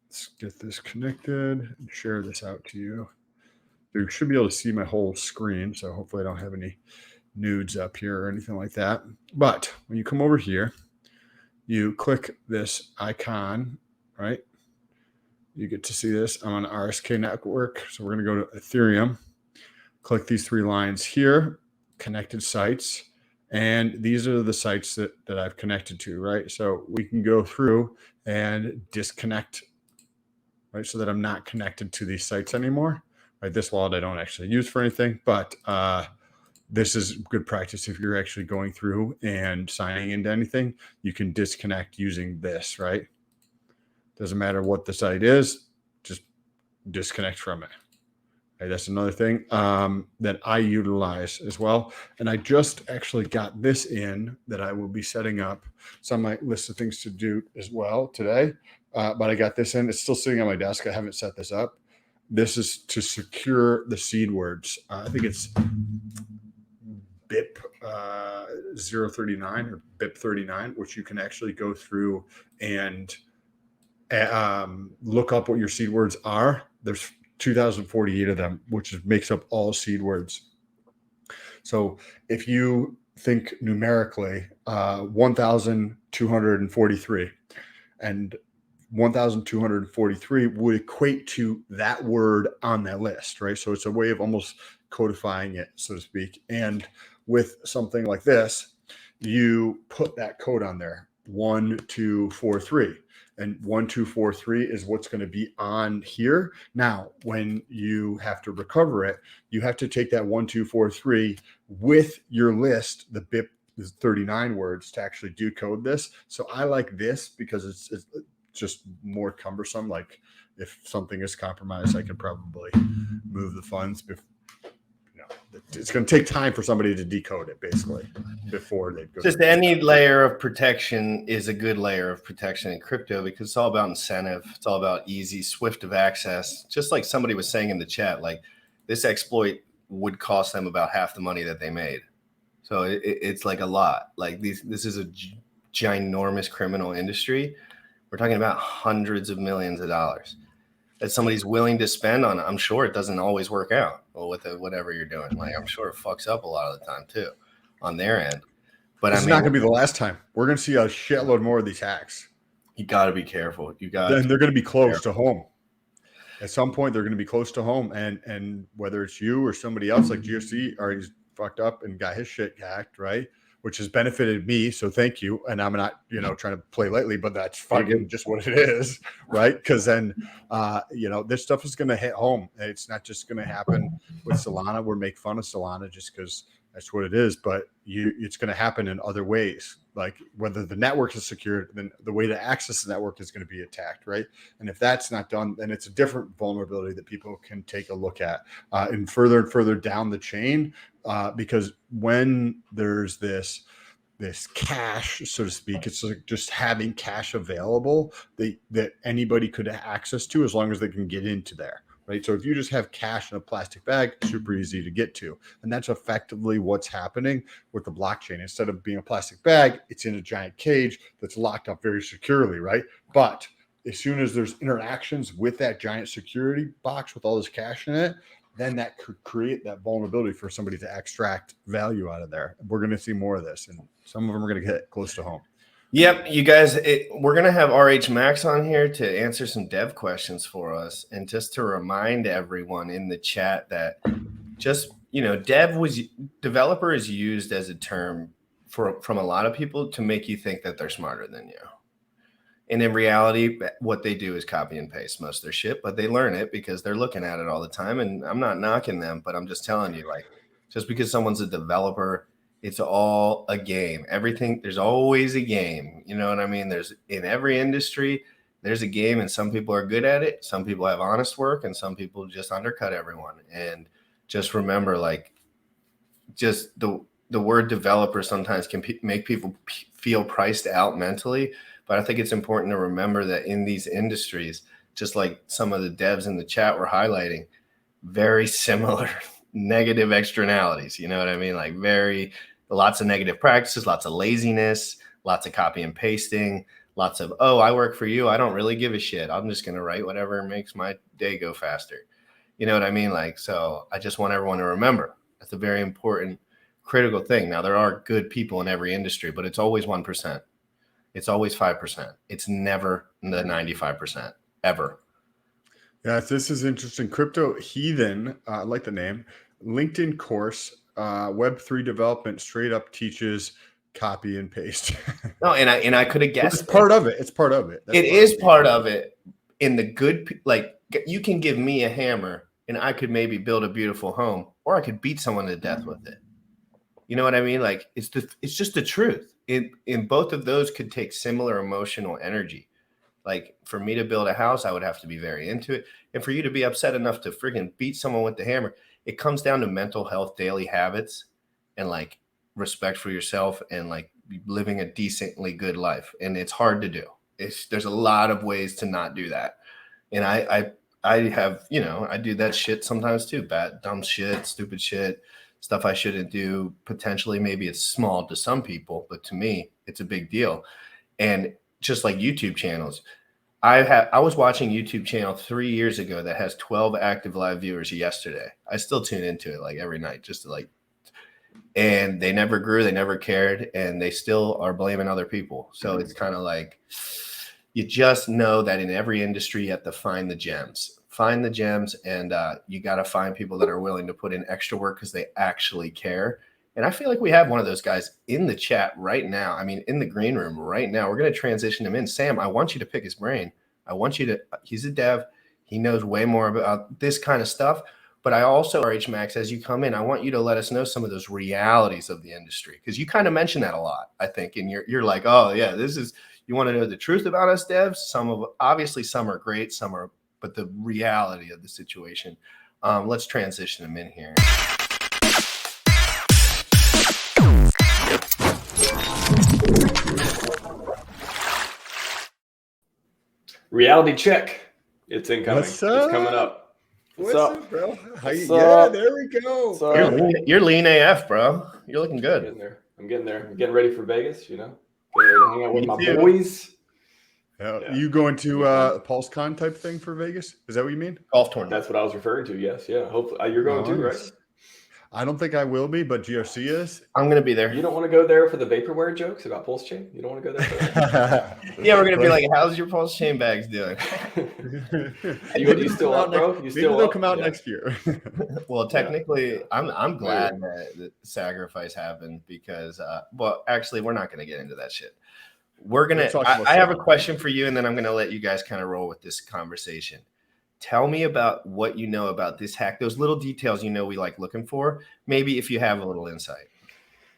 Let's get this connected and share this out to you. You should be able to see my whole screen. So hopefully I don't have any nudes up here or anything like that. But when you come over here, you click this icon, right? You get to see this. I'm on RSK network. So we're going to go to Ethereum, click these 3 lines here, connected sites. And these are the sites that I've connected to, right? So we can go through and disconnect, right? So that I'm not connected to these sites anymore, right? This wallet I don't actually use for anything, but this is good practice. If you're actually going through and signing into anything, you can disconnect using this, right? Doesn't matter what the site is, just disconnect from it. Okay, that's another thing that I utilize as well. And I just actually got this in that I will be setting up. It's on my list of things to do as well today. But I got this in. It's still sitting on my desk. I haven't set this up. This is to secure the seed words. I think it's BIP 039 or BIP 39, which you can actually go through and look up what your seed words are. There's 2,048 of them, which makes up all seed words. So if you think numerically, 1,243 and 1,243 would equate to that word on that list, right? So it's a way of almost codifying it, so to speak. And with something like this, you put that code on there, 1243. And 1243 is what's going to be on here. Now, when you have to recover it, you have to take that 1243 with your list, the BIP 39 words, to actually decode this. So I like this because it's just more cumbersome. Like if something is compromised, I could probably move the funds before. It's going to take time for somebody to decode it, basically, before they go. Just any layer of protection is a good layer of protection in crypto because it's all about incentive. It's all about easy, swift of access. Just like somebody was saying in the chat, like this exploit would cost them about half the money that they made. So it's like a lot. Like this is a ginormous criminal industry. We're talking about hundreds of millions of dollars that somebody's willing to spend on. I'm sure it doesn't always work out with whatever you're doing. Like I'm sure it fucks up a lot of the time too on their end. But it's not going to be the last time. We're going to see a shitload more of these hacks. You got to be careful. Then they're going to be close to home. At some point, they're going to be close to home, and whether it's you or somebody else like GSC already fucked up and got his shit hacked, right? Which has benefited me, so thank you. And I'm not, trying to play lightly, but that's fucking just what it is, right? Because then, this stuff is going to hit home. It's not just going to happen with Solana. We're making fun of Solana just because that's what it is, but it's going to happen in other ways. Like whether the network is secured, then the way to access the network is going to be attacked, right? And if that's not done, then it's a different vulnerability that people can take a look at and further down the chain. Because when there's this cash, so to speak, it's like just having cash available that anybody could have access to as long as they can get into there. Right. So if you just have cash in a plastic bag, super easy to get to. And that's effectively what's happening with the blockchain. Instead of being a plastic bag, it's in a giant cage that's locked up very securely. Right. But as soon as there's interactions with that giant security box with all this cash in it, then that could create that vulnerability for somebody to extract value out of there. We're going to see more of this, and some of them are going to get close to home. Yep, you guys, we're going to have RH Max on here to answer some dev questions for us. And just to remind everyone in the chat that just, developer is used as a term from a lot of people to make you think that they're smarter than you. And in reality, what they do is copy and paste most of their shit, but they learn it because they're looking at it all the time. And I'm not knocking them, but I'm just telling you, like, just because someone's a developer, it's all a game. Everything, there's always a game. You know what I mean? There's in every industry, there's a game, and some people are good at it. Some people have honest work, and some people just undercut everyone. And just remember, like, just the word developer sometimes can make people feel priced out mentally. But I think it's important to remember that in these industries, just like some of the devs in the chat were highlighting, very similar negative externalities. You know what I mean? Like lots of negative practices, lots of laziness, lots of copy and pasting, lots of, oh, I work for you. I don't really give a shit. I'm just going to write whatever makes my day go faster. You know what I mean? Like, so I just want everyone to remember that's a very important critical thing. Now, there are good people in every industry, but it's always 1%. It's always 5%. It's never the 95% ever. Yes, this is interesting. Crypto Heathen, I like the name. LinkedIn course, Web3 development straight up teaches copy and paste. No, and I could have guessed. It's part of it. It's part of it. It is part of it. In the good, like you can give me a hammer and I could maybe build a beautiful home, or I could beat someone to death with it. You know what I mean? Like it's just the truth. In both of those could take similar emotional energy. Like for me to build a house, I would have to be very into it. And for you to be upset enough to freaking beat someone with the hammer, it comes down to mental health, daily habits, and like respect for yourself and like living a decently good life. And it's hard to do. There's a lot of ways to not do that. And I have, I do that shit sometimes too. Bad, dumb shit, stupid shit, stuff I shouldn't do. Potentially, maybe it's small to some people, but to me, it's a big deal. And just like YouTube channels, I was watching YouTube channel 3 years ago that has 12 active live viewers yesterday. I still tune into it like every night just to like, and they never grew, they never cared, and they still are blaming other people. So it's kind of like, you just know that in every industry, you have to find the gems, and you got to find people that are willing to put in extra work because they actually care. And I feel like we have one of those guys in the chat right now. I mean, in the green room right now. We're going to transition him in. Sam, I want you to pick his brain. He's a dev. He knows way more about this kind of stuff. But I also, RH Max, as you come in, I want you to let us know some of those realities of the industry. Because you kind of mention that a lot, I think. And you're like, oh, yeah, you want to know the truth about us devs? Obviously some are great, but the reality of the situation. Let's transition him in here. Reality check. It's incoming. What's up? It's coming up. What's up, bro? What's Yeah, up? there we go. You're lean AF, bro. You're looking good. I'm getting there. I'm getting ready for Vegas, Getting ready to hang out with my boys. Yeah. You going to PulseCon type thing for Vegas? Is that what you mean? Golf tournament. That's what I was referring to. Yes. Yeah. Hopefully you're going too, right? I don't think I will be, but GRC is. I'm going to be there. You don't want to go there for the vaporware jokes about Pulse Chain? You don't want to go there for that? Yeah, we're going to be like, how's your Pulse Chain bags doing? you still up, bro? Maybe they'll come out next year. Well, technically, I'm glad that sacrifice happened because, actually, we're not going to get into that shit. I have a question for you, and then I'm going to let you guys kind of roll with this conversation. Tell me about what you know about this hack, those little details we like looking for, maybe if you have a little insight.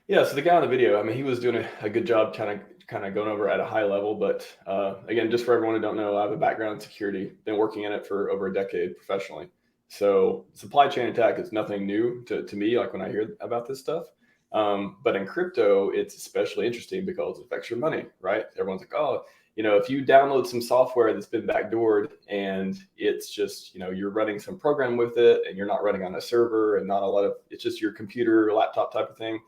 Yeah, so the guy on the video, I mean, he was doing a good job kind of going over at a high level. But again, just for everyone who don't know, I have a background in security, been working in it for over a decade professionally. So supply chain attack is nothing new to me, like when I hear about this stuff. But in crypto, it's especially interesting because it affects your money, right? Everyone's like, oh, if you download some software that's been backdoored and it's just, you're running some program with it and you're not running on a server and it's just your computer, laptop type of thing,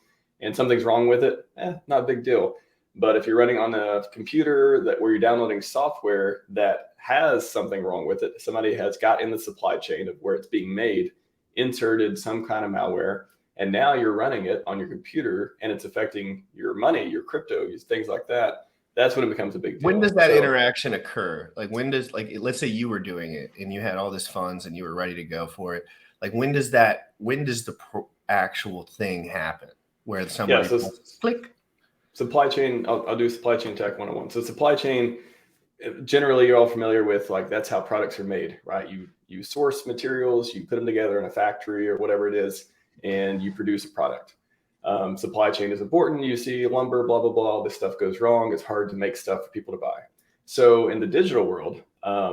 and something's wrong with it, not a big deal. But if you're running on a computer where you're downloading software that has something wrong with it, somebody has got in the supply chain of where it's being made, inserted some kind of malware, and now you're running it on your computer and it's affecting your money, your crypto, things like that. That's when it becomes a big deal. When does that interaction occur? Like let's say you were doing it and you had all this funds and you were ready to go for it. Like when does the actual thing happen where somebody click? Supply chain, I'll do supply chain tech 101. So supply chain, generally you're all familiar with, like, that's how products are made, right? You source materials, you put them together in a factory or whatever it is, and you produce a product. Supply chain is important. You see lumber, blah, blah, blah. This stuff goes wrong. It's hard to make stuff for people to buy. So in the digital world,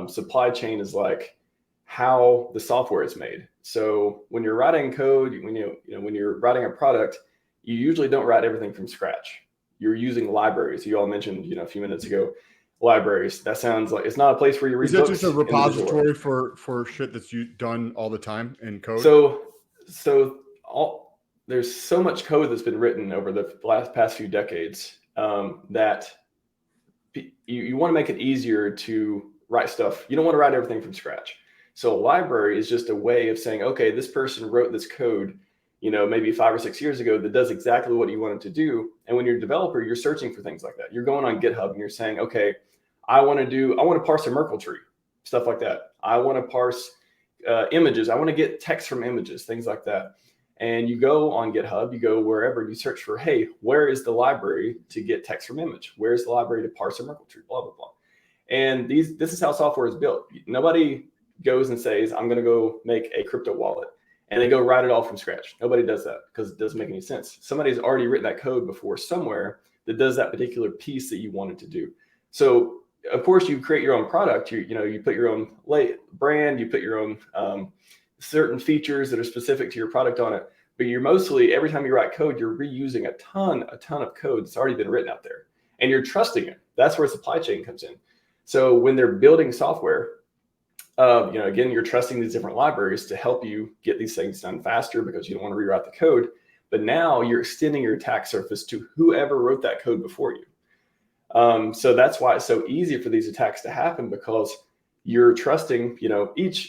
supply chain is like how the software is made. So when you're writing code, when you're writing a product, you usually don't write everything from scratch. You're using libraries. You all mentioned, a few minutes ago, libraries. That sounds like it's not a place where you read books. Is that just a repository for shit that's done all the time in code? There's so much code that's been written over the past few decades that you want to make it easier to write stuff. You don't want to write everything from scratch. So a library is just a way of saying, okay, this person wrote this code maybe 5 or 6 years ago that does exactly what you wanted to do. And when you're a developer, you're searching for things like that. You're going on GitHub and you're saying, okay, I want to parse a Merkle tree, stuff like that. I want to parse images. I want to get text from images, things like that. And you go on GitHub, you go wherever, you search for, hey, where is the library to get text from image? Where's the library to parse a Merkle tree, blah, blah, blah. And this is how software is built. Nobody goes and says, I'm going to go make a crypto wallet. And they go write it all from scratch. Nobody does that because it doesn't make any sense. Somebody's already written that code before somewhere that does that particular piece that you wanted to do. So of course you create your own product. You put your own brand, you put your own certain features that are specific to your product on it. But you're mostly, every time you write code, you're reusing a ton of code that's already been written out there, and you're trusting it. That's where supply chain comes in. So when they're building software, again, you're trusting these different libraries to help you get these things done faster because you don't want to rewrite the code. But now you're extending your attack surface to whoever wrote that code before you. So that's why it's so easy for these attacks to happen, because you're trusting, every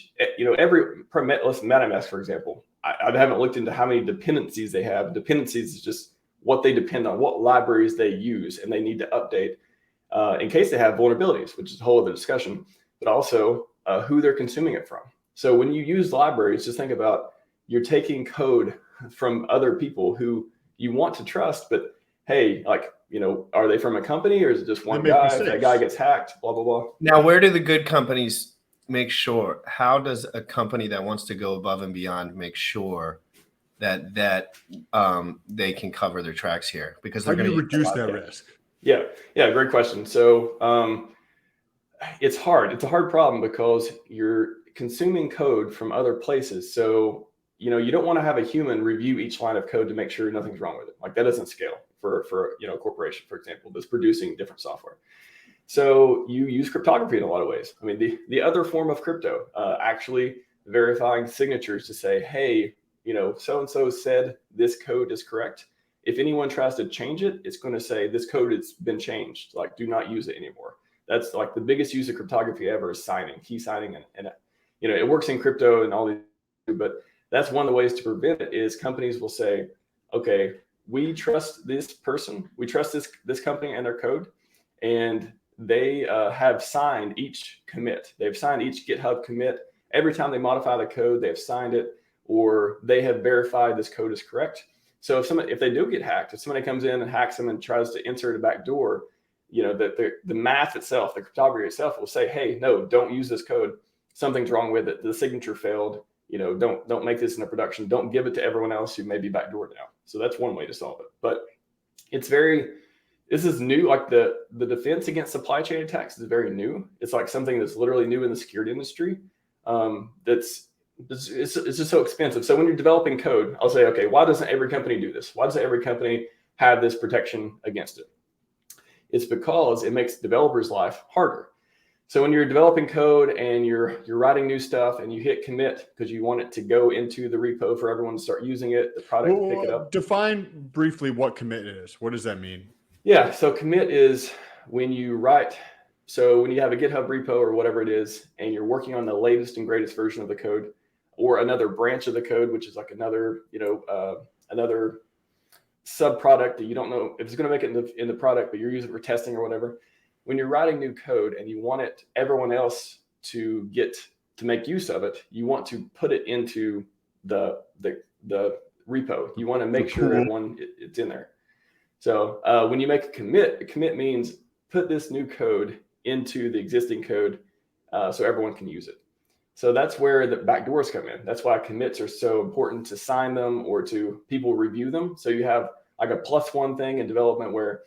MetaMask, for example. I haven't looked into how many dependencies they have. Dependencies is just what they depend on, what libraries they use, and they need to update in case they have vulnerabilities, which is a whole other discussion, but also who they're consuming it from. So when you use libraries, just think about, you're taking code from other people who you want to trust, but hey, are they from a company, or is it just one guy? If that guy gets hacked, blah, blah, blah. Now, where do the good companies make sure? How does a company that wants to go above and beyond make sure that they can cover their tracks here? Because they're going to reduce that risk. Yeah, great question. So it's hard. It's a hard problem because you're consuming code from other places. So you don't want to have a human review each line of code to make sure nothing's wrong with it. Like, that doesn't scale for a corporation, for example, that's producing different software. So you use cryptography in a lot of ways. I mean, the other form of crypto, actually verifying signatures to say, hey, so-and-so said this code is correct. If anyone tries to change it, it's going to say this code has been changed. Like, do not use it anymore. That's like the biggest use of cryptography ever, is signing, key signing. And it works in crypto and all these, but that's one of the ways to prevent it. Is companies will say, okay, we trust this person, we trust this company and their code, and they have signed each commit. They've signed each GitHub commit. Every time they modify the code, they've signed it, or they have verified this code is correct. So if they do get hacked, if somebody comes in and hacks them and tries to insert a backdoor, the math itself, the cryptography itself will say, hey, no, don't use this code. Something's wrong with it. The signature failed. Don't make this into production. Don't give it to everyone else who may be backdoored now. So that's one way to solve it. But this is new. Like the defense against supply chain attacks is very new. It's like something that's literally new in the security industry. It's just so expensive. So when you're developing code, I'll say, okay, why doesn't every company do this? Why doesn't every company have this protection against it? It's because it makes developers' life harder. So when you're developing code and you're writing new stuff and you hit commit because you want it to go into the repo for everyone to start using it, the product to pick it up. Define briefly what commit is. What does that mean? Yeah, so commit is when you write. So when you have a GitHub repo or whatever it is, and you're working on the latest and greatest version of the code, or another branch of the code, which is like another sub product that you don't know if it's going to make it in the product, but you're using it for testing or whatever. When you're writing new code and you want everyone else to make use of it, you want to put it into the repo. You want to make sure it's in there. So when you make a commit means put this new code into the existing code so everyone can use it. So that's where the backdoors come in. That's why commits are so important, to sign them or to people review them. So you have like a +1 thing in development where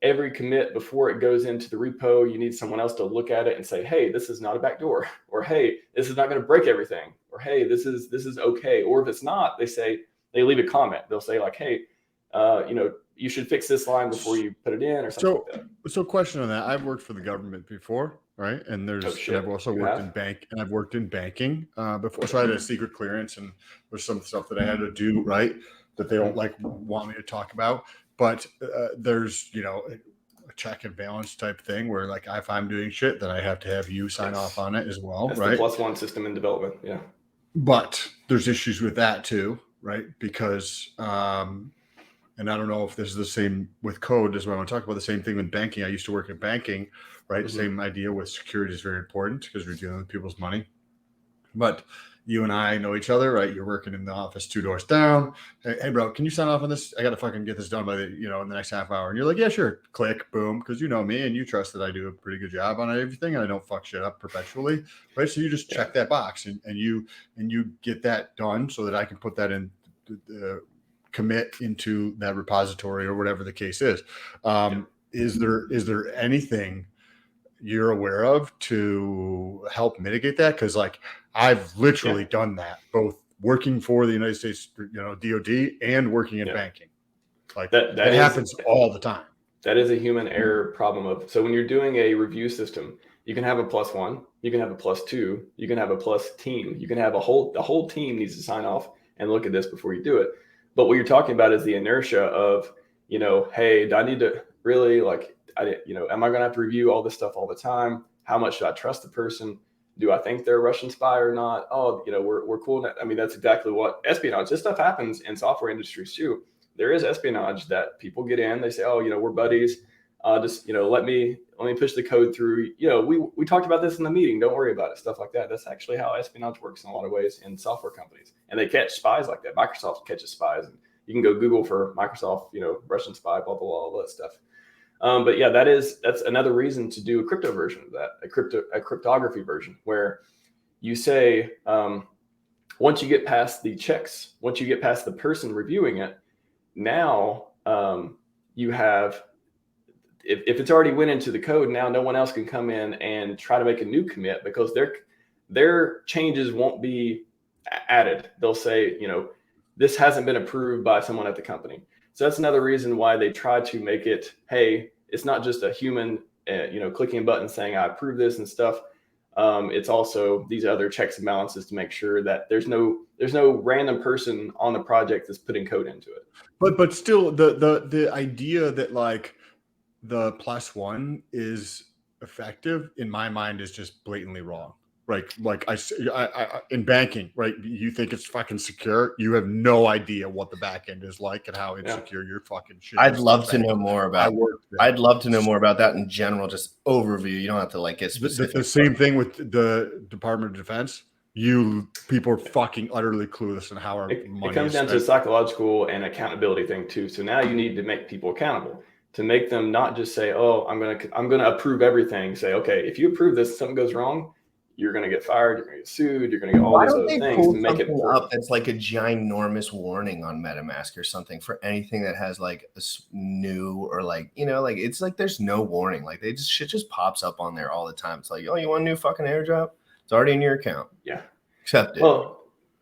every commit before it goes into the repo, you need someone else to look at it and say, hey, this is not a backdoor, or hey, this is not going to break everything, or hey, this is okay. Or if it's not, they leave a comment. They'll say like, hey, you should fix this line before you put it in, or something like that. So question on that. I've worked for the government before, right? And I've also worked in banking before. So I had a secret clearance, and there's some stuff that I had to do, right, that they don't want me to talk about. But there's, a check and balance type thing where, like, if I'm doing shit, then I have to have you sign off on it as well, That's right? The +1 system in development, yeah. But there's issues with that too, right? Because, and I don't know if this is the same with code as well. I want to talk about the same thing with banking. I used to work in banking, right? Mm-hmm. Same idea with security is very important because we're dealing with people's money. But you and I know each other, right? You're working in the office 2 doors down. Hey, bro, can you sign off on this? I got to fucking get this done by the, in the next half hour. And you're like, yeah, sure. Click, boom. Because you know me and you trust that I do a pretty good job on everything and I don't fuck shit up perpetually, right? So you just check that box and you get that done so that I can put that in commit into that repository or whatever the case is. Is there anything you're aware of to help mitigate that? Because like I've literally done that, both working for the United States, DOD and working in banking. Like that happens all the time. That is a human error problem so when you're doing a review system, you can have a +1, you can have a +2, you can have a plus team, you can have the whole team needs to sign off and look at this before you do it. But what you're talking about is the inertia of, hey, do I need to really am I going to have to review all this stuff all the time? How much should I trust the person? Do I think they're a Russian spy or not? Oh, we're cool. I mean, that's exactly what espionage. This stuff happens in software industries too. There is espionage that people get in. They say, oh, we're buddies. Just let me push the code through. We talked about this in the meeting. Don't worry about it. Stuff like that. That's actually how espionage works in a lot of ways in software companies. And they catch spies like that. Microsoft catches spies. And you can go Google for Microsoft, Russian spy, blah, blah, blah, all that stuff. But yeah, that's another reason to do a crypto version of that, a cryptography version, where you say, once you get past the checks, once you get past the person reviewing it, now you have, if it's already went into the code, now no one else can come in and try to make a new commit because their changes won't be added. They'll say, this hasn't been approved by someone at the company. So that's another reason why they try to make it, hey, it's not just a human, clicking a button saying I approve this and stuff. It's also these other checks and balances to make sure that there's no random person on the project that's putting code into it. But still, the idea that like the +1 is effective in my mind is just blatantly wrong. Like I in banking, right? You think it's fucking secure. You have no idea what the back end is like and how insecure your fucking shit. I'd love to know more about. I'd love to know more about that in general, just overview. You don't have to get specific. The same thing with the Department of Defense. People are fucking utterly clueless on how our money. It comes down to a psychological and accountability thing too. So now you need to make people accountable to make them not just say, "Oh, I'm gonna approve everything." Say, "Okay, if you approve this, something goes wrong, you're going to get fired, you're going to get sued, you're going to get all these other things to make it up. It's like a ginormous warning on MetaMask or something for anything that has like a new or it's like there's no warning. Like shit just pops up on there all the time. It's like, oh, you want a new fucking airdrop? It's already in your account. Yeah. Accept it. Well,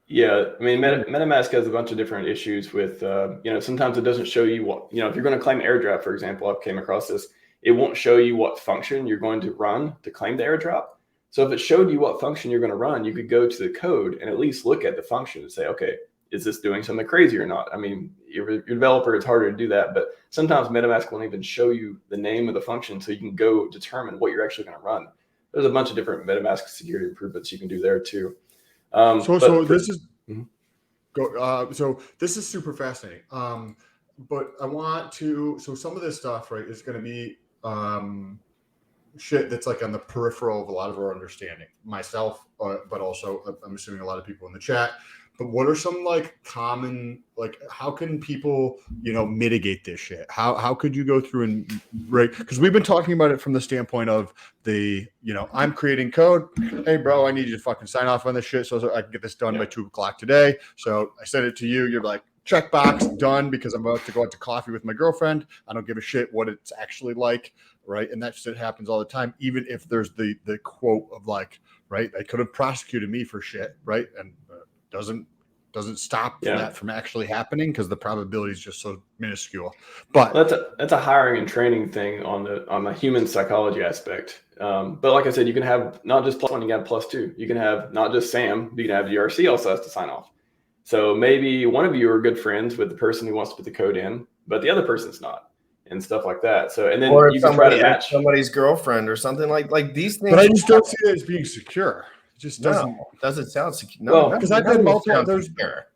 yeah. I mean, MetaMask has a bunch of different issues with, sometimes it doesn't show you what, if you're going to claim airdrop, for example, I came across this, it won't show you what function you're going to run to claim the airdrop. So if it showed you what function you're going to run, you could go to the code and at least look at the function and say, okay, is this doing something crazy or not? I mean, your developer, it's harder to do that, but sometimes MetaMask won't even show you the name of the function so you can go determine what you're actually going to run. There's a bunch of different MetaMask security improvements you can do there too. This is super fascinating. But I want to, some of this stuff, right, is going to be shit that's like on the peripheral of a lot of our understanding, myself, but also I'm assuming a lot of people in the chat. But what are some common, how can people, mitigate this shit? How could you go through and, right? Because we've been talking about it from the standpoint of I'm creating code. Hey, bro, I need you to fucking sign off on this shit so I can get this done by 2:00 today. So I send it to you. You're like, checkbox, done, because I'm about to go out to coffee with my girlfriend. I don't give a shit what it's actually like, right? And that shit happens all the time, even if there's the quote of right, they could have prosecuted me for shit, right? And doesn't stop that from actually happening because the probability is just so minuscule. But that's a hiring and training thing on the human psychology aspect. But like I said, you can have not just +1, you can have +2. You can have not just Sam, but you can have GRC also has to sign off. So maybe one of you are good friends with the person who wants to put the code in, but the other person's not, and stuff like that. So, and then you can try to match somebody's girlfriend or something like these things. But I just don't see it as being secure. just doesn't sound secure. Well, No, because I've been multiple.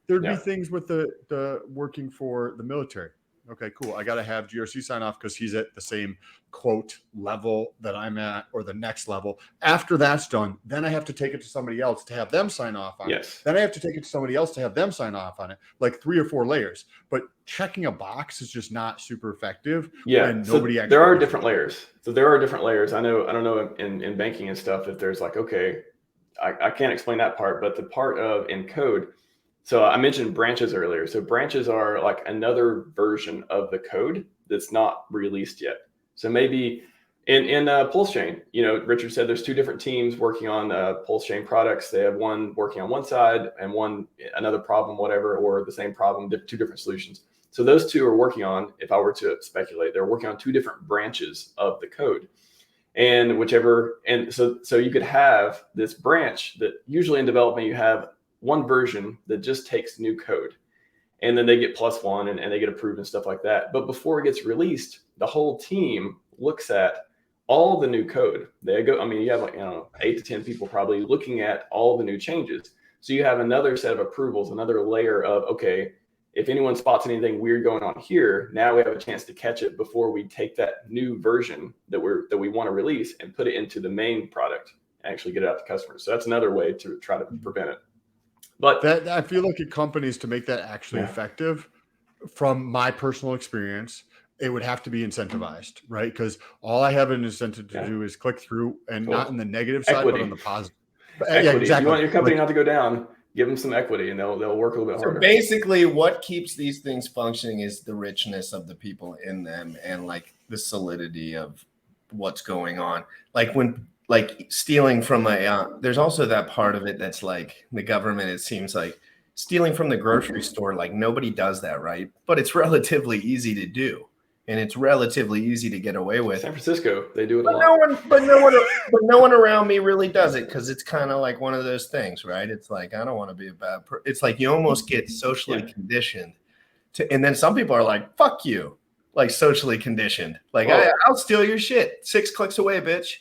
There'd Yeah. be things with the working for the military. Okay, cool. I got to have GRC sign off because he's at the same quote level that I'm at, or the next level. After that's done, then I have to take it to somebody else to have them sign off on it. Then I have to take it to somebody else to have them sign off on it, like 3 or 4 layers. But checking a box is just not super effective. Yeah, when nobody there are different layers. So there are different layers. I don't know in banking and stuff if there's like, okay, I can't explain that part, but the part of in code. So I mentioned branches earlier. So branches are like another version of the code that's not released yet. So maybe in Pulse Chain, Richard said there's 2 different teams working on Pulse Chain products. They have one working on one side and one another problem, whatever, or the same problem, 2 different solutions. So those 2 are working on, if I were to speculate, they're working on 2 different branches of the code. And so you could have this branch that usually in development, you have one version that just takes new code, and then they get +1 and they get approved and stuff like that. But before it gets released, the whole team looks at all the new code. They go, you have 8 to 10 people probably looking at all the new changes. So you have another set of approvals, another layer of, okay, if anyone spots anything weird going on here, now we have a chance to catch it before we take that new version that we want to release and put it into the main product and actually get it out to customers. So that's another way to try to prevent it. But that I feel like at companies to make that actually effective, from my personal experience, it would have to be incentivized, right? Because all I have an incentive to do is click through, and not in the negative side, but on the positive. Equity. Yeah, exactly. If you want your company not to go down, give them some equity, and they'll work a little bit harder. Basically, what keeps these things functioning is the richness of the people in them, and like the solidity of what's going on. Like stealing from there's also that part of it that's like the government. It seems like stealing from the grocery store, like nobody does that, right? But it's relatively easy to do, and it's relatively easy to get away with. San Francisco, they do it a lot. But no one around me really does it, because it's kind of like one of those things, right? It's like, I don't want to be a bad person. It's like you almost get socially conditioned to, and then some people are like, fuck you, like socially conditioned. Like, I'll steal your shit. 6 clicks away, bitch.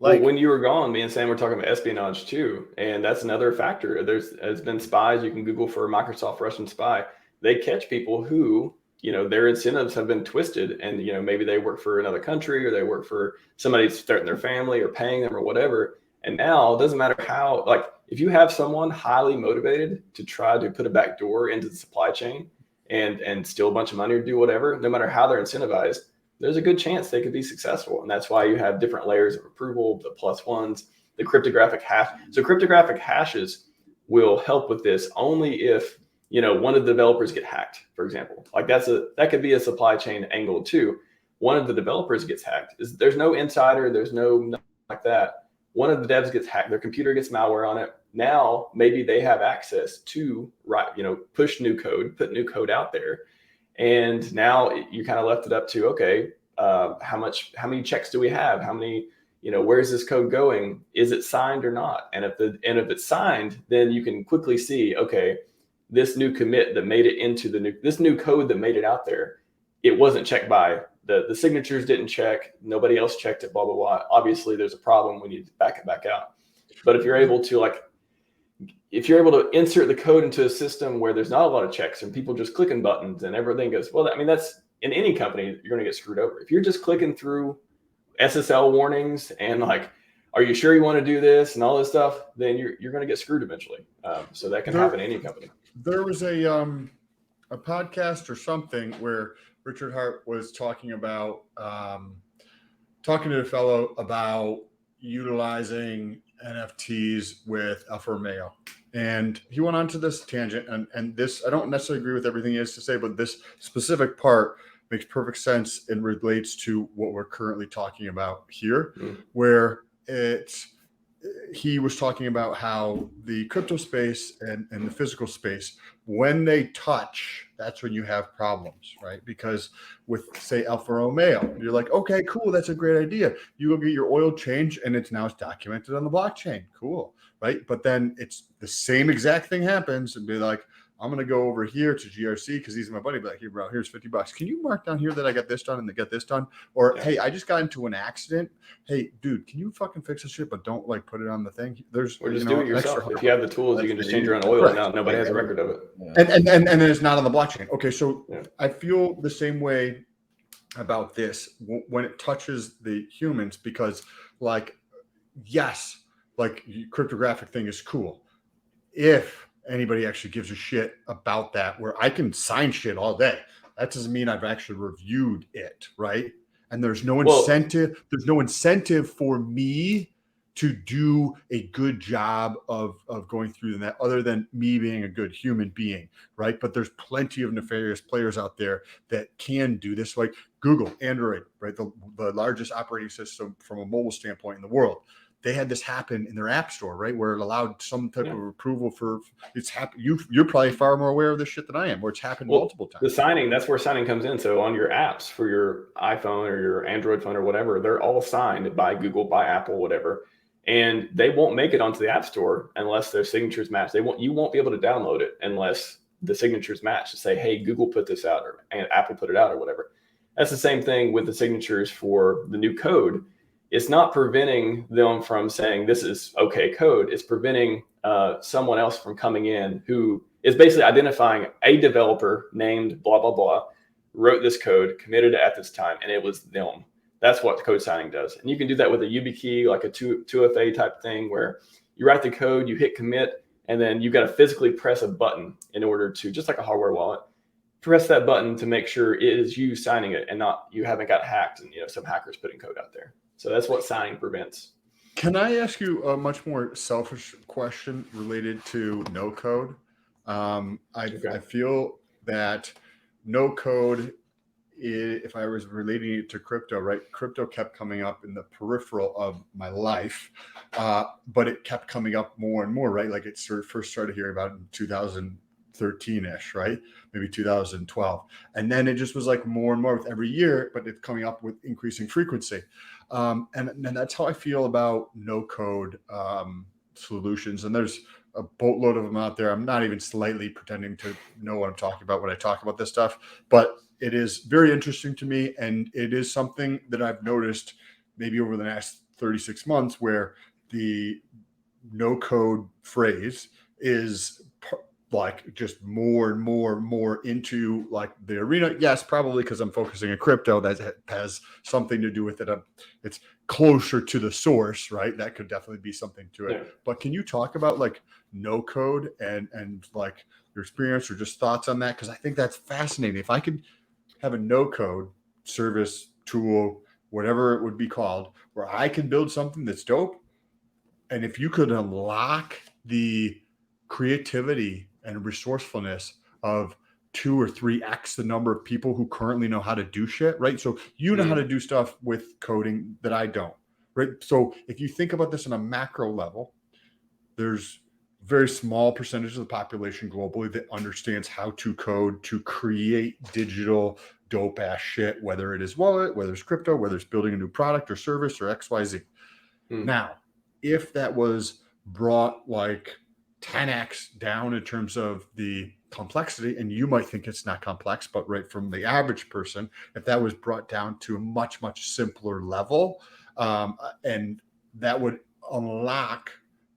Like, when you were gone, me and Sam were talking about espionage too, and that's another factor. There's been spies. You can Google for Microsoft Russian spy. They catch people who, their incentives have been twisted, and maybe they work for another country, or they work for somebody starting their family or paying them or whatever. And now it doesn't matter how, like, if you have someone highly motivated to try to put a back door into the supply chain and steal a bunch of money or do whatever, no matter how they're incentivized, there's a good chance they could be successful. And that's why you have different layers of approval, the +1s, the cryptographic hash. So cryptographic hashes will help with this only if, one of the developers get hacked, for example. Like that could be a supply chain angle too. One of the developers gets hacked. There's no insider, there's nothing like that. One of the devs gets hacked, their computer gets malware on it. Now maybe they have access to push new code, put new code out there. And now you kind of left it up to, okay, how many checks do we have? How many, where's this code going? Is it signed or not? And if it's signed, then you can quickly see, okay, this new commit that made it into this new code that made it out there, it wasn't checked by the signatures didn't check. Nobody else checked it, blah, blah, blah. Obviously there's a problem. We need to back it back out. But if you're able to insert the code into a system where there's not a lot of checks and people just clicking buttons and everything goes, that's in any company, you're going to get screwed over. If you're just clicking through SSL warnings and like, are you sure you want to do this and all this stuff, then you're going to get screwed eventually. So that can happen in any company. There was a podcast or something where Richard Hart was talking about, talking to a fellow about utilizing NFTs with Alfa Romeo. And he went on to this tangent, and this, I don't necessarily agree with everything he has to say, but this specific part makes perfect sense and relates to what we're currently talking about here, where he was talking about how the crypto space and the physical space, when they touch, that's when you have problems, right? Because with, say, Alfa Romeo, you're like, okay, cool, that's a great idea. You go get your oil change, and it's documented on the blockchain. Cool, right? But then it's the same exact thing happens, and be like, I'm going to go over here to GRC because he's my buddy. But like, here, bro, here's $50. Can you mark down here that I got this done and they get this done? Or, hey, I just got into an accident. Hey, dude, can you fucking fix this shit, but don't like put it on the thing? There's, or just do it yourself. If you have the tools, you can just change your own oil. Correct. Now nobody has a record of it. And then it's not on the blockchain. Okay, so I feel the same way about this when it touches the humans, because like, yes, like cryptographic thing is cool. If anybody actually gives a shit about that, where I can sign shit all day, that doesn't mean I've actually reviewed it, right? And there's no incentive. There's no incentive for me to do a good job of going through that, other than me being a good human being, right? But there's plenty of nefarious players out there that can do this, like Google, Android, right? The largest operating system from a mobile standpoint in the world. They had this happen in their app store, right? Where it allowed some type of approval for it's happened. You're probably far more aware of this shit than I am, where it's happened multiple times. The signing, that's where signing comes in. So on your apps for your iPhone or your Android phone or whatever, they're all signed by Google, by Apple, whatever. And they won't make it onto the app store unless their signatures match. You won't be able to download it unless the signatures match to say, hey, Google put this out or Apple put it out or whatever. That's the same thing with the signatures for the new code. It's not preventing them from saying this is okay code. It's preventing someone else from coming in who is basically identifying a developer named blah, blah, blah, wrote this code, committed it at this time, and it was them. That's what code signing does. And you can do that with a YubiKey, like a 2FA type thing, where you write the code, you hit commit, and then you've got to physically press a button in order to, just like a hardware wallet, press that button to make sure it is you signing it and not you haven't got hacked and some hackers putting code out there. So that's what signing prevents. Can I ask you a much more selfish question related to no code? I feel that no code, if I was relating it to crypto, right? Crypto kept coming up in the peripheral of my life, but it kept coming up more and more, right? Like it first started hearing about it in 2013-ish, right? Maybe 2012. And then it just was like more and more with every year, but it's coming up with increasing frequency. And that's how I feel about no code solutions. And there's a boatload of them out there. I'm not even slightly pretending to know what I'm talking about when I talk about this stuff, but it is very interesting to me. And it is something that I've noticed maybe over the last 36 months, where the no code phrase is like just more and more and more into like the arena. Yes, probably because I'm focusing on crypto, that has something to do with it. It's closer to the source, right? That could definitely be something to it. Yeah. But can you talk about like no code and like your experience or just thoughts on that? Because I think that's fascinating. If I could have a no code service, tool, whatever it would be called, where I can build something that's dope. And if you could unlock the creativity and resourcefulness of 2 or 3x the number of people who currently know how to do shit, right? So you know how to do stuff with coding that I don't, right? So if you think about this on a macro level, there's a very small percentage of the population globally that understands how to code to create digital dope ass shit, whether it is wallet, whether it's crypto, whether it's building a new product or service or XYZ. Now, if that was brought like 10x down in terms of the complexity, and you might think it's not complex, but right from the average person, if that was brought down to a much, much simpler level, and that would unlock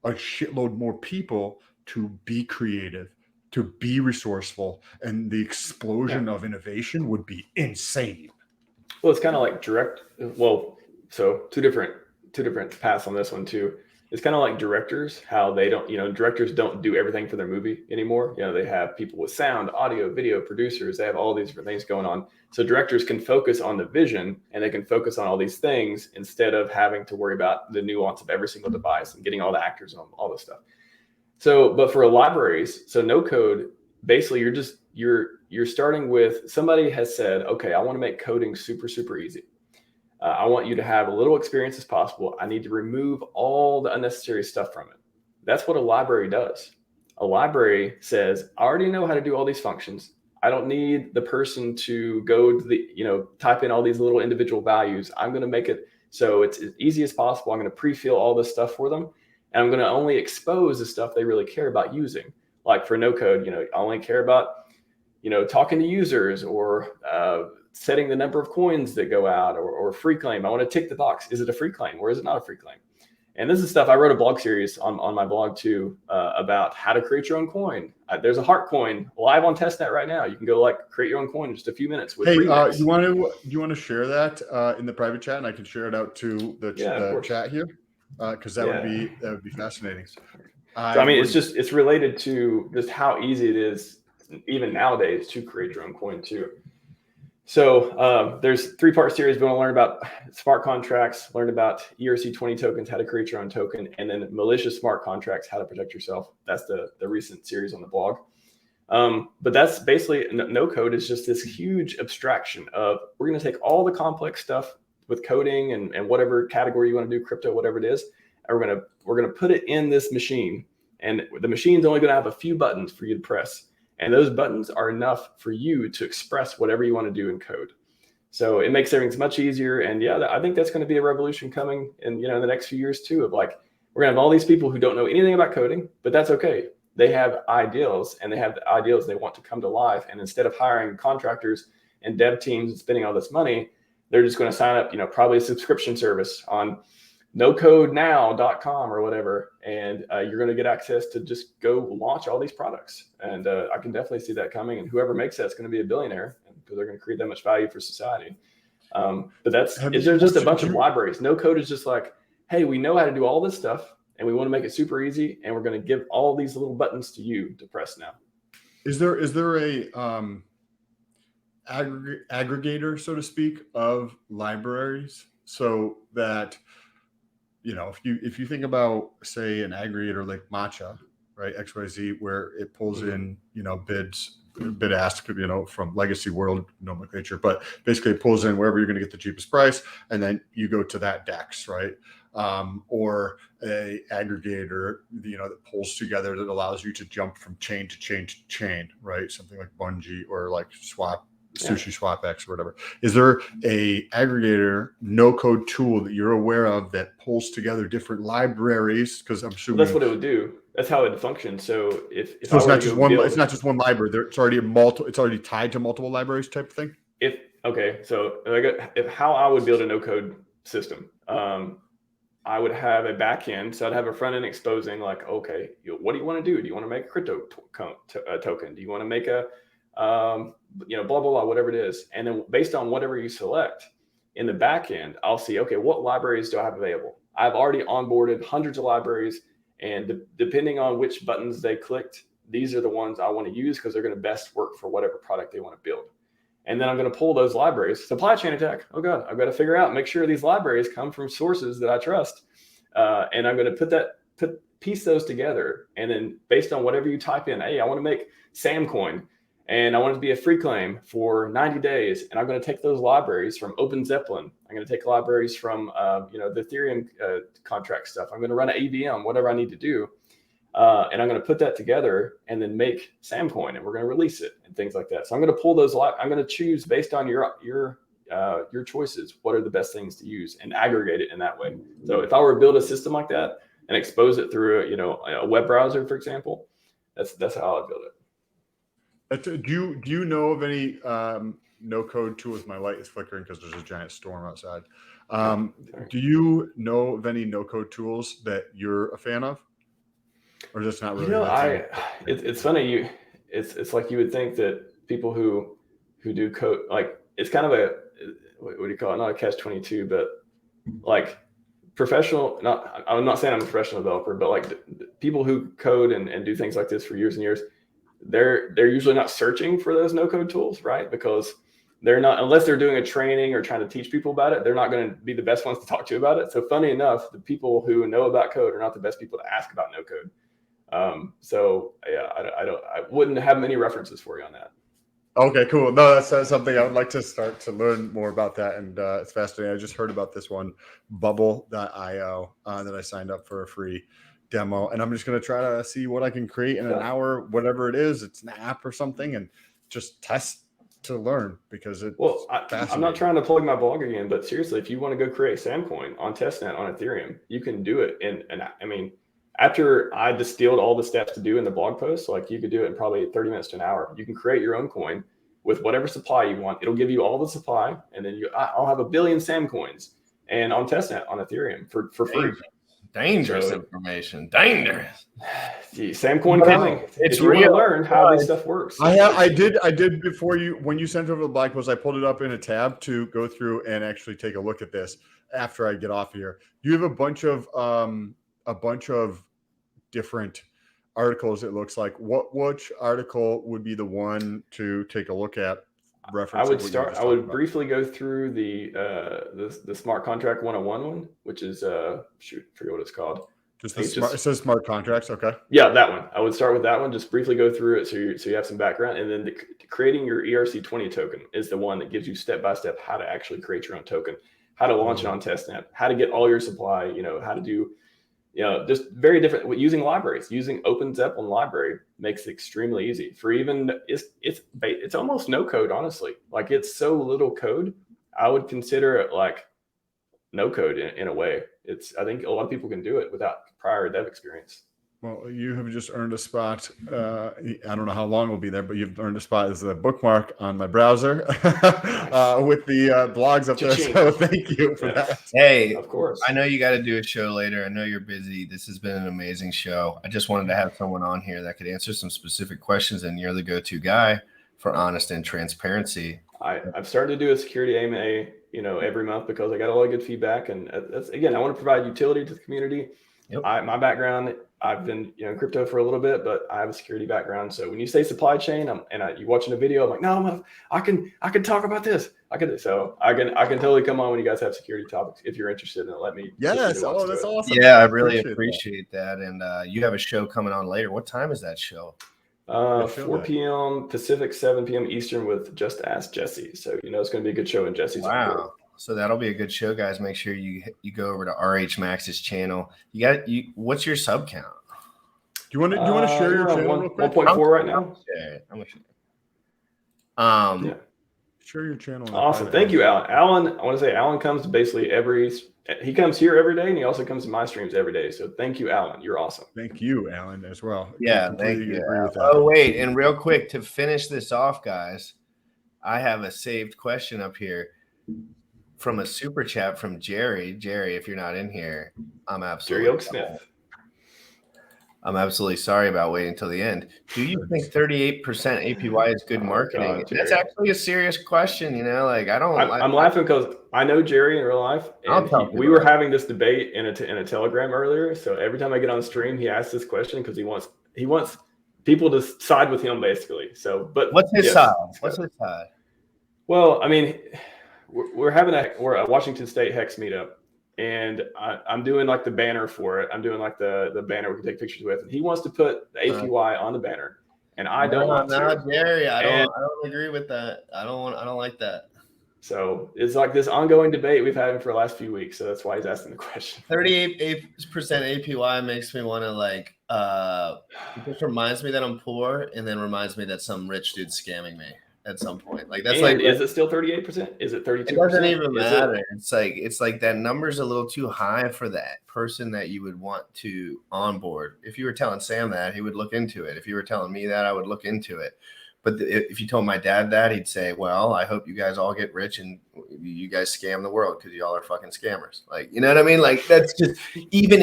a shitload more people to be creative, to be resourceful, and the explosion of innovation would be insane. Well, it's kind of like so two different paths on this one too. It's kind of like directors, how they don't, directors don't do everything for their movie anymore. They have people with sound, audio, video, producers. They have all these different things going on. So directors can focus on the vision and they can focus on all these things instead of having to worry about the nuance of every single device and getting all the actors and all this stuff. So, but for libraries, so no code, basically you're starting with, somebody has said, okay, I want to make coding super, super easy. I want you to have a little experience as possible. I need to remove all the unnecessary stuff from it. That's what a library does. A library says, I already know how to do all these functions. I don't need the person to go to the, type in all these little individual values. I'm going to make it so it's as easy as possible. I'm going to pre-fill all this stuff for them. And I'm going to only expose the stuff they really care about using. Like for no code, I only care about, talking to users or setting the number of coins that go out or free claim. I want to tick the box. Is it a free claim or is it not a free claim? And this is stuff I wrote a blog series on my blog too about how to create your own coin. There's a heart coin live on testnet right now. You can go create your own coin in just a few minutes. With you want to share that in the private chat, and I can share it out to the chat here because that would be fascinating. It's related to just how easy it is even nowadays to create your own coin too. So there's 3-part series. We want to learn about smart contracts, learn about ERC20 tokens, how to create your own token, and then malicious smart contracts, how to protect yourself. That's the recent series on the blog. But that's basically no code is just this huge abstraction of we're going to take all the complex stuff with coding and whatever category you want to do, crypto, whatever it is, and we're going to put it in this machine. And the machine's only going to have a few buttons for you to press. And those buttons are enough for you to express whatever you want to do in code. So it makes everything much easier. And I think that's going to be a revolution coming in, in the next few years too, of we're going to have all these people who don't know anything about coding, but that's okay. They have ideals and they have the ideals they want to come to life. And instead of hiring contractors and dev teams and spending all this money, they're just going to sign up, probably a subscription service on nocodenow.com or whatever, and you're going to get access to just go launch all these products. And I can definitely see that coming. And whoever makes that's going to be a billionaire because they're going to create that much value for society. But there's just a bunch of libraries. No code is just hey, we know how to do all this stuff, and we want to make it super easy, and we're going to give all these little buttons to you to press now. Is there a aggregator, so to speak, of libraries so that if you think about, say, an aggregator like Matcha, right, XYZ, where it pulls in, bid ask, from legacy world nomenclature, but basically it pulls in wherever you're going to get the cheapest price, and then you go to that DEX, right? Or a aggregator, that pulls together that allows you to jump from chain to chain to chain, right? Something like Bungee or like Sushi Swap X or whatever. Is there a aggregator no code tool that you're aware of that pulls together different libraries? Because I'm assuming that's what it would do. That's how it would function. So if it's not just one, it's not just one library. It's already tied to multiple libraries type of thing. How I would build a no code system, I would have a back end. So I'd have a front end exposing okay, what do you want to do? Do you want to make a crypto token? Do you want to make a blah, blah, blah, whatever it is. And then based on whatever you select in the back end, I'll see, okay, what libraries do I have available? I've already onboarded hundreds of libraries, and depending on which buttons they clicked, these are the ones I want to use because they're going to best work for whatever product they want to build. And then I'm going to pull those libraries. Supply chain attack. Oh God, I've got to figure out, make sure these libraries come from sources that I trust. And I'm going to piece those together. And then based on whatever you type in, hey, I want to make Samcoin, and I want it to be a free claim for 90 days. And I'm going to take those libraries from Open Zeppelin. I'm going to take libraries from, the Ethereum contract stuff. I'm going to run an AVM, whatever I need to do. And I'm going to put that together and then make Samcoin, and we're going to release it and things like that. So I'm going to pull those. I'm going to choose based on your choices, what are the best things to use, and aggregate it in that way. So if I were to build a system like that and expose it through a web browser, for example, that's how I'd build it. Do you know of any no code tools? My light is flickering because there's a giant storm outside. Do you know of any no code tools that you're a fan of, or just not really? It's funny. It's like you would think that people who do code, it's kind of a, what do you call it? Not a catch-22, but professional. I'm not saying I'm a professional developer, but people who code and do things like this for years and years. They're usually not searching for those no code tools, right? Because they're not, unless they're doing a training or trying to teach people about it, they're not going to be the best ones to talk to about it. So funny enough, the people who know about code are not the best people to ask about no code. I wouldn't have many references for you on that. Okay, cool. No, that's something I would like to start to learn more about that. And it's fascinating. I just heard about this one, bubble.io, that I signed up for a free demo, and I'm just going to try to see what I can create in an hour, whatever it is. It's an app or something, and just test to learn, because it's I'm not trying to plug my blog again, but seriously, if you want to go create Samcoin on testnet on Ethereum, you can do it. And I mean, After I distilled all the steps to do in the blog post, like you could do it in probably 30 minutes to an hour. You can create your own coin with whatever supply you want. It'll give you all the supply, and then I'll have 1 billion SAM coins and on testnet on Ethereum for free. Dangerous information. Dangerous. SAM coin coming. It's if you real. want to learn how this stuff works. I did before when you sent over the blog post, I pulled it up in a tab to go through and actually take a look at this after I get off here. You have a bunch of different articles. It looks like which article would be the one to take a look at? I would briefly go through the smart contract 101 one, which is forget what it's called. It says smart contracts. Okay. Yeah, that one. I would start with that one. Just briefly go through it so you have some background, and then creating your ERC20 token is the one that gives you step by step how to actually create your own token, how to launch it on testnet, how to get all your supply. How to do. Just very different using libraries. Using Open Zeppelin library makes it extremely easy for it's almost no code, honestly. Like it's so little code. I would consider it like no code in a way. I think a lot of people can do it without prior dev experience. Well, you have just earned a spot. I don't know how long it will be there, but you've earned a spot as a bookmark on my browser with the blogs up there. So thank you for that. Hey, of course. I know you got to do a show later. I know you're busy. This has been an amazing show. I just wanted to have someone on here that could answer some specific questions, and you're the go-to guy for honest and transparency. I've started to do a security AMA, every month because I got a lot of good feedback, and that's I want to provide utility to the community. Yep. My background, I've been in crypto for a little bit, but I have a security background. So when you say supply chain, you're watching a video, I'm like, no, I can talk about this. I can totally come on when you guys have security topics if you're interested in it. Let me. Yes, that's awesome. Yeah, I really appreciate that. And you have a show coming on later. What time is that show? 4 p.m. Pacific, 7 p.m. Eastern with Just Ask Jesse. So it's going to be a good show in Jesse's. Wow. So that'll be a good show, guys. Make sure you go over to RH Max's channel. What's your sub count? Do you want to share your channel? 1.4 right now. Yeah. Share your channel. Awesome. Thank you, Alan. I want to say Alan comes to basically he comes here every day, and he also comes to my streams every day. So thank you, Alan. You're awesome. Thank you, Alan, as well. Yeah, thank you. Oh, wait. And real quick, to finish this off, guys, I have a saved question up here from a super chat from Jerry. Jerry, if you're not in here, I'm absolutely Jerry Oaksmith. I'm absolutely sorry about waiting until the end. Do you think 38% APY is good marketing? God, that's actually a serious question. I'm laughing because I know Jerry in real life, and we were having this debate in a Telegram earlier. So every time I get on stream, he asks this question because he wants people to side with him, basically. So, but what's his side? What's his side? Well, I mean, we're a Washington State Hex meetup. And I'm doing like the banner for it. I'm doing like the banner we can take pictures with. And he wants to put the APY on the banner, and I don't want to. No, Jerry, I don't agree with that. I don't like that. So it's like this ongoing debate we've had for the last few weeks. So that's why he's asking the question. 38% APY makes me want to it just reminds me that I'm poor, and then reminds me that some rich dude's scamming me at some point. Is it still 38%? Is it 32%? It doesn't even matter. It's like that number's a little too high for that person that you would want to onboard. If you were telling Sam that, he would look into it. If you were telling me that, I would look into it. But if you told my dad that, he'd say, well, I hope you guys all get rich and you guys scam the world because y'all are fucking scammers. You know what I mean? That's just, even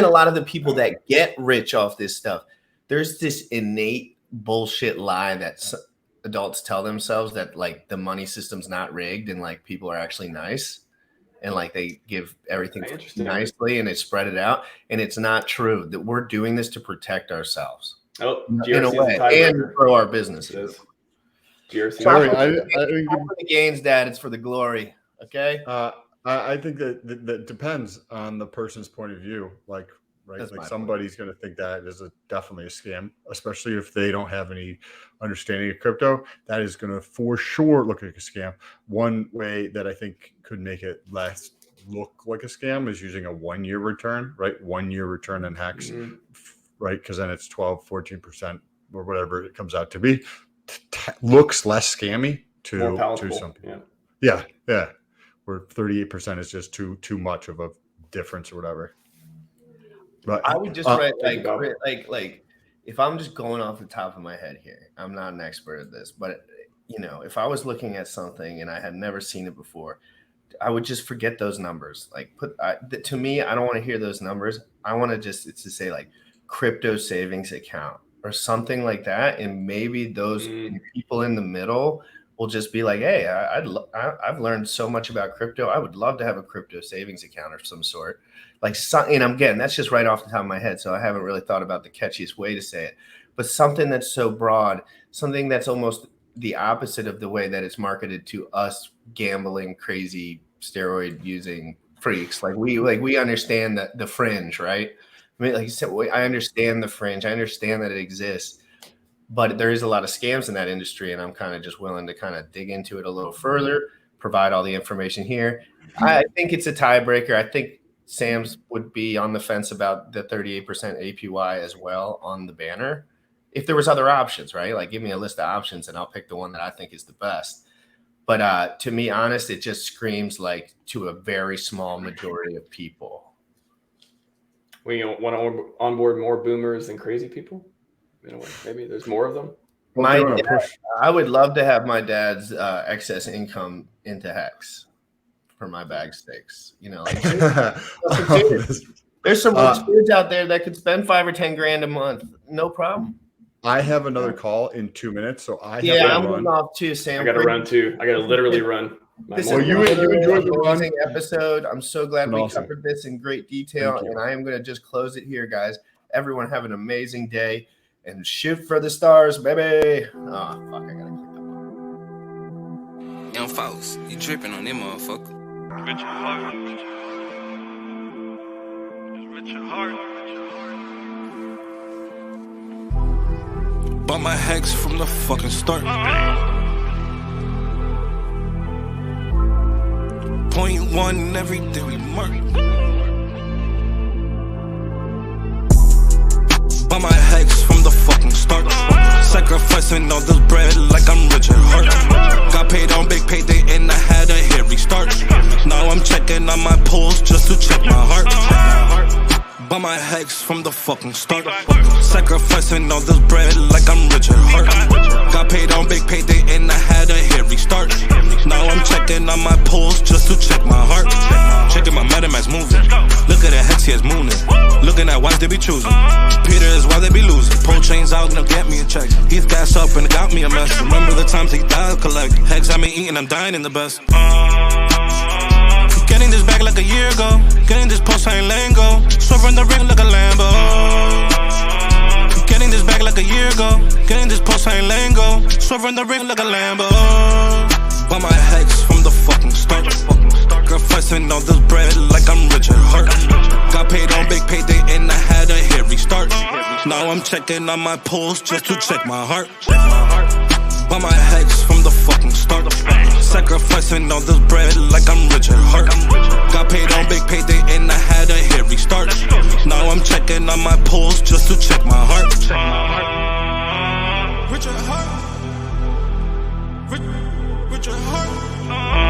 a lot of the people that get rich off this stuff, there's this innate bullshit lie that adults tell themselves that the money system's not rigged and people are actually nice and they give everything nicely and they spread it out, and it's not true. That we're doing this to protect ourselves in a way and grow our businesses. Sorry, I think for the gains, Dad. It's for the glory. Okay. I think that depends on the person's point of view. Right? Somebody's going to think that is definitely a scam, especially if they don't have any understanding of crypto. That is going to for sure look like a scam. One way that I think could make it less look like a scam is using a 1 year return, right? 1 year return in Hex, right? Because then it's 12, 14% or whatever it comes out to be. Looks less scammy to some people. Yeah. Where 38% is just too much of a difference or whatever. Right. I would just write Thank you, like if I'm just going off the top of my head here, I'm not an expert at this, but if I was looking at something and I had never seen it before, I would just forget those numbers. Like to me, I don't want to hear those numbers. I want to it's to say like crypto savings account or something like that. And maybe those people in the middle will just be like, hey, I've learned so much about crypto. I would love to have a crypto savings account of some sort. And I'm getting, that's just right off the top of my head. So I haven't really thought about the catchiest way to say it, but something that's so broad, something that's almost the opposite of the way that it's marketed to us gambling, crazy steroid using freaks. Like we understand the fringe, right? I mean, like you said, I understand the fringe. I understand that it exists, but there is a lot of scams in that industry. And I'm kind of just willing to kind of dig into it a little further, provide all the information here. I think it's a tiebreaker. I think Sam's would be on the fence about the 38% APY as well on the banner. If there was other options, right? Like give me a list of options and I'll pick the one that I think is the best. But to be honest, it just screams like to a very small majority of people. We want to onboard more boomers than crazy people? In a way, maybe there's more of them. I would love to have my dad's excess income into Hex for my bag stakes. There's some rich dudes out there that could spend $5 or $10 grand a month, no problem. I have another call in 2 minutes, so I'm going off too, Sam. I got to run too. I got to literally run. You enjoyed the amazing episode. I'm so glad we covered this in great detail, and I am going to just close it here, guys. Everyone have an amazing day and shoot for the stars, baby. Oh, fuck, I gotta click that. Young folks, you tripping on them motherfucker. With your heart. With your heart. Bought my Hex from the fucking start. .1 every day we mark. Bought my Hex from the fucking start. Sacrificing all this bread like I'm Richard Hart. Got paid on big payday and I had a hairy start. Now I'm checking on my pulse just to check my heart. Bought my Hex from the fucking start. Sacrificing all this bread like I'm Richard Hart. Got paid on big payday and I had a hairy start. Now I'm checking on my pulse just to check my heart. Checking my MetaMask moving. Look at the Hex, he is mooning. Looking at why they be choosing. Peter is why they be losing. Pull chains out and they'll get me a check. He's gas up and it got me a mess. Remember the times he died collect. Hex had me eating, I'm dying in the best. Getting this back like a year ago. Getting this post, I ain't letting go. Swerving the ring like a Lambo. Getting this back like a year ago. Getting this post, I ain't letting go. Swerving the ring like a Lambo. Bought my Hex from the fucking start. Sacrificing all this bread like I'm Richard Hart. Got paid on big payday and I had a hairy start. Now I'm checking on my pulse just to check my heart. Bought my Hex from the fucking start. Sacrificing all this bread like I'm Richard Hart. Got paid on big payday and I had a hairy start. Now I'm checking on my pulse just to check my heart. Richard Hart. Richard Hart.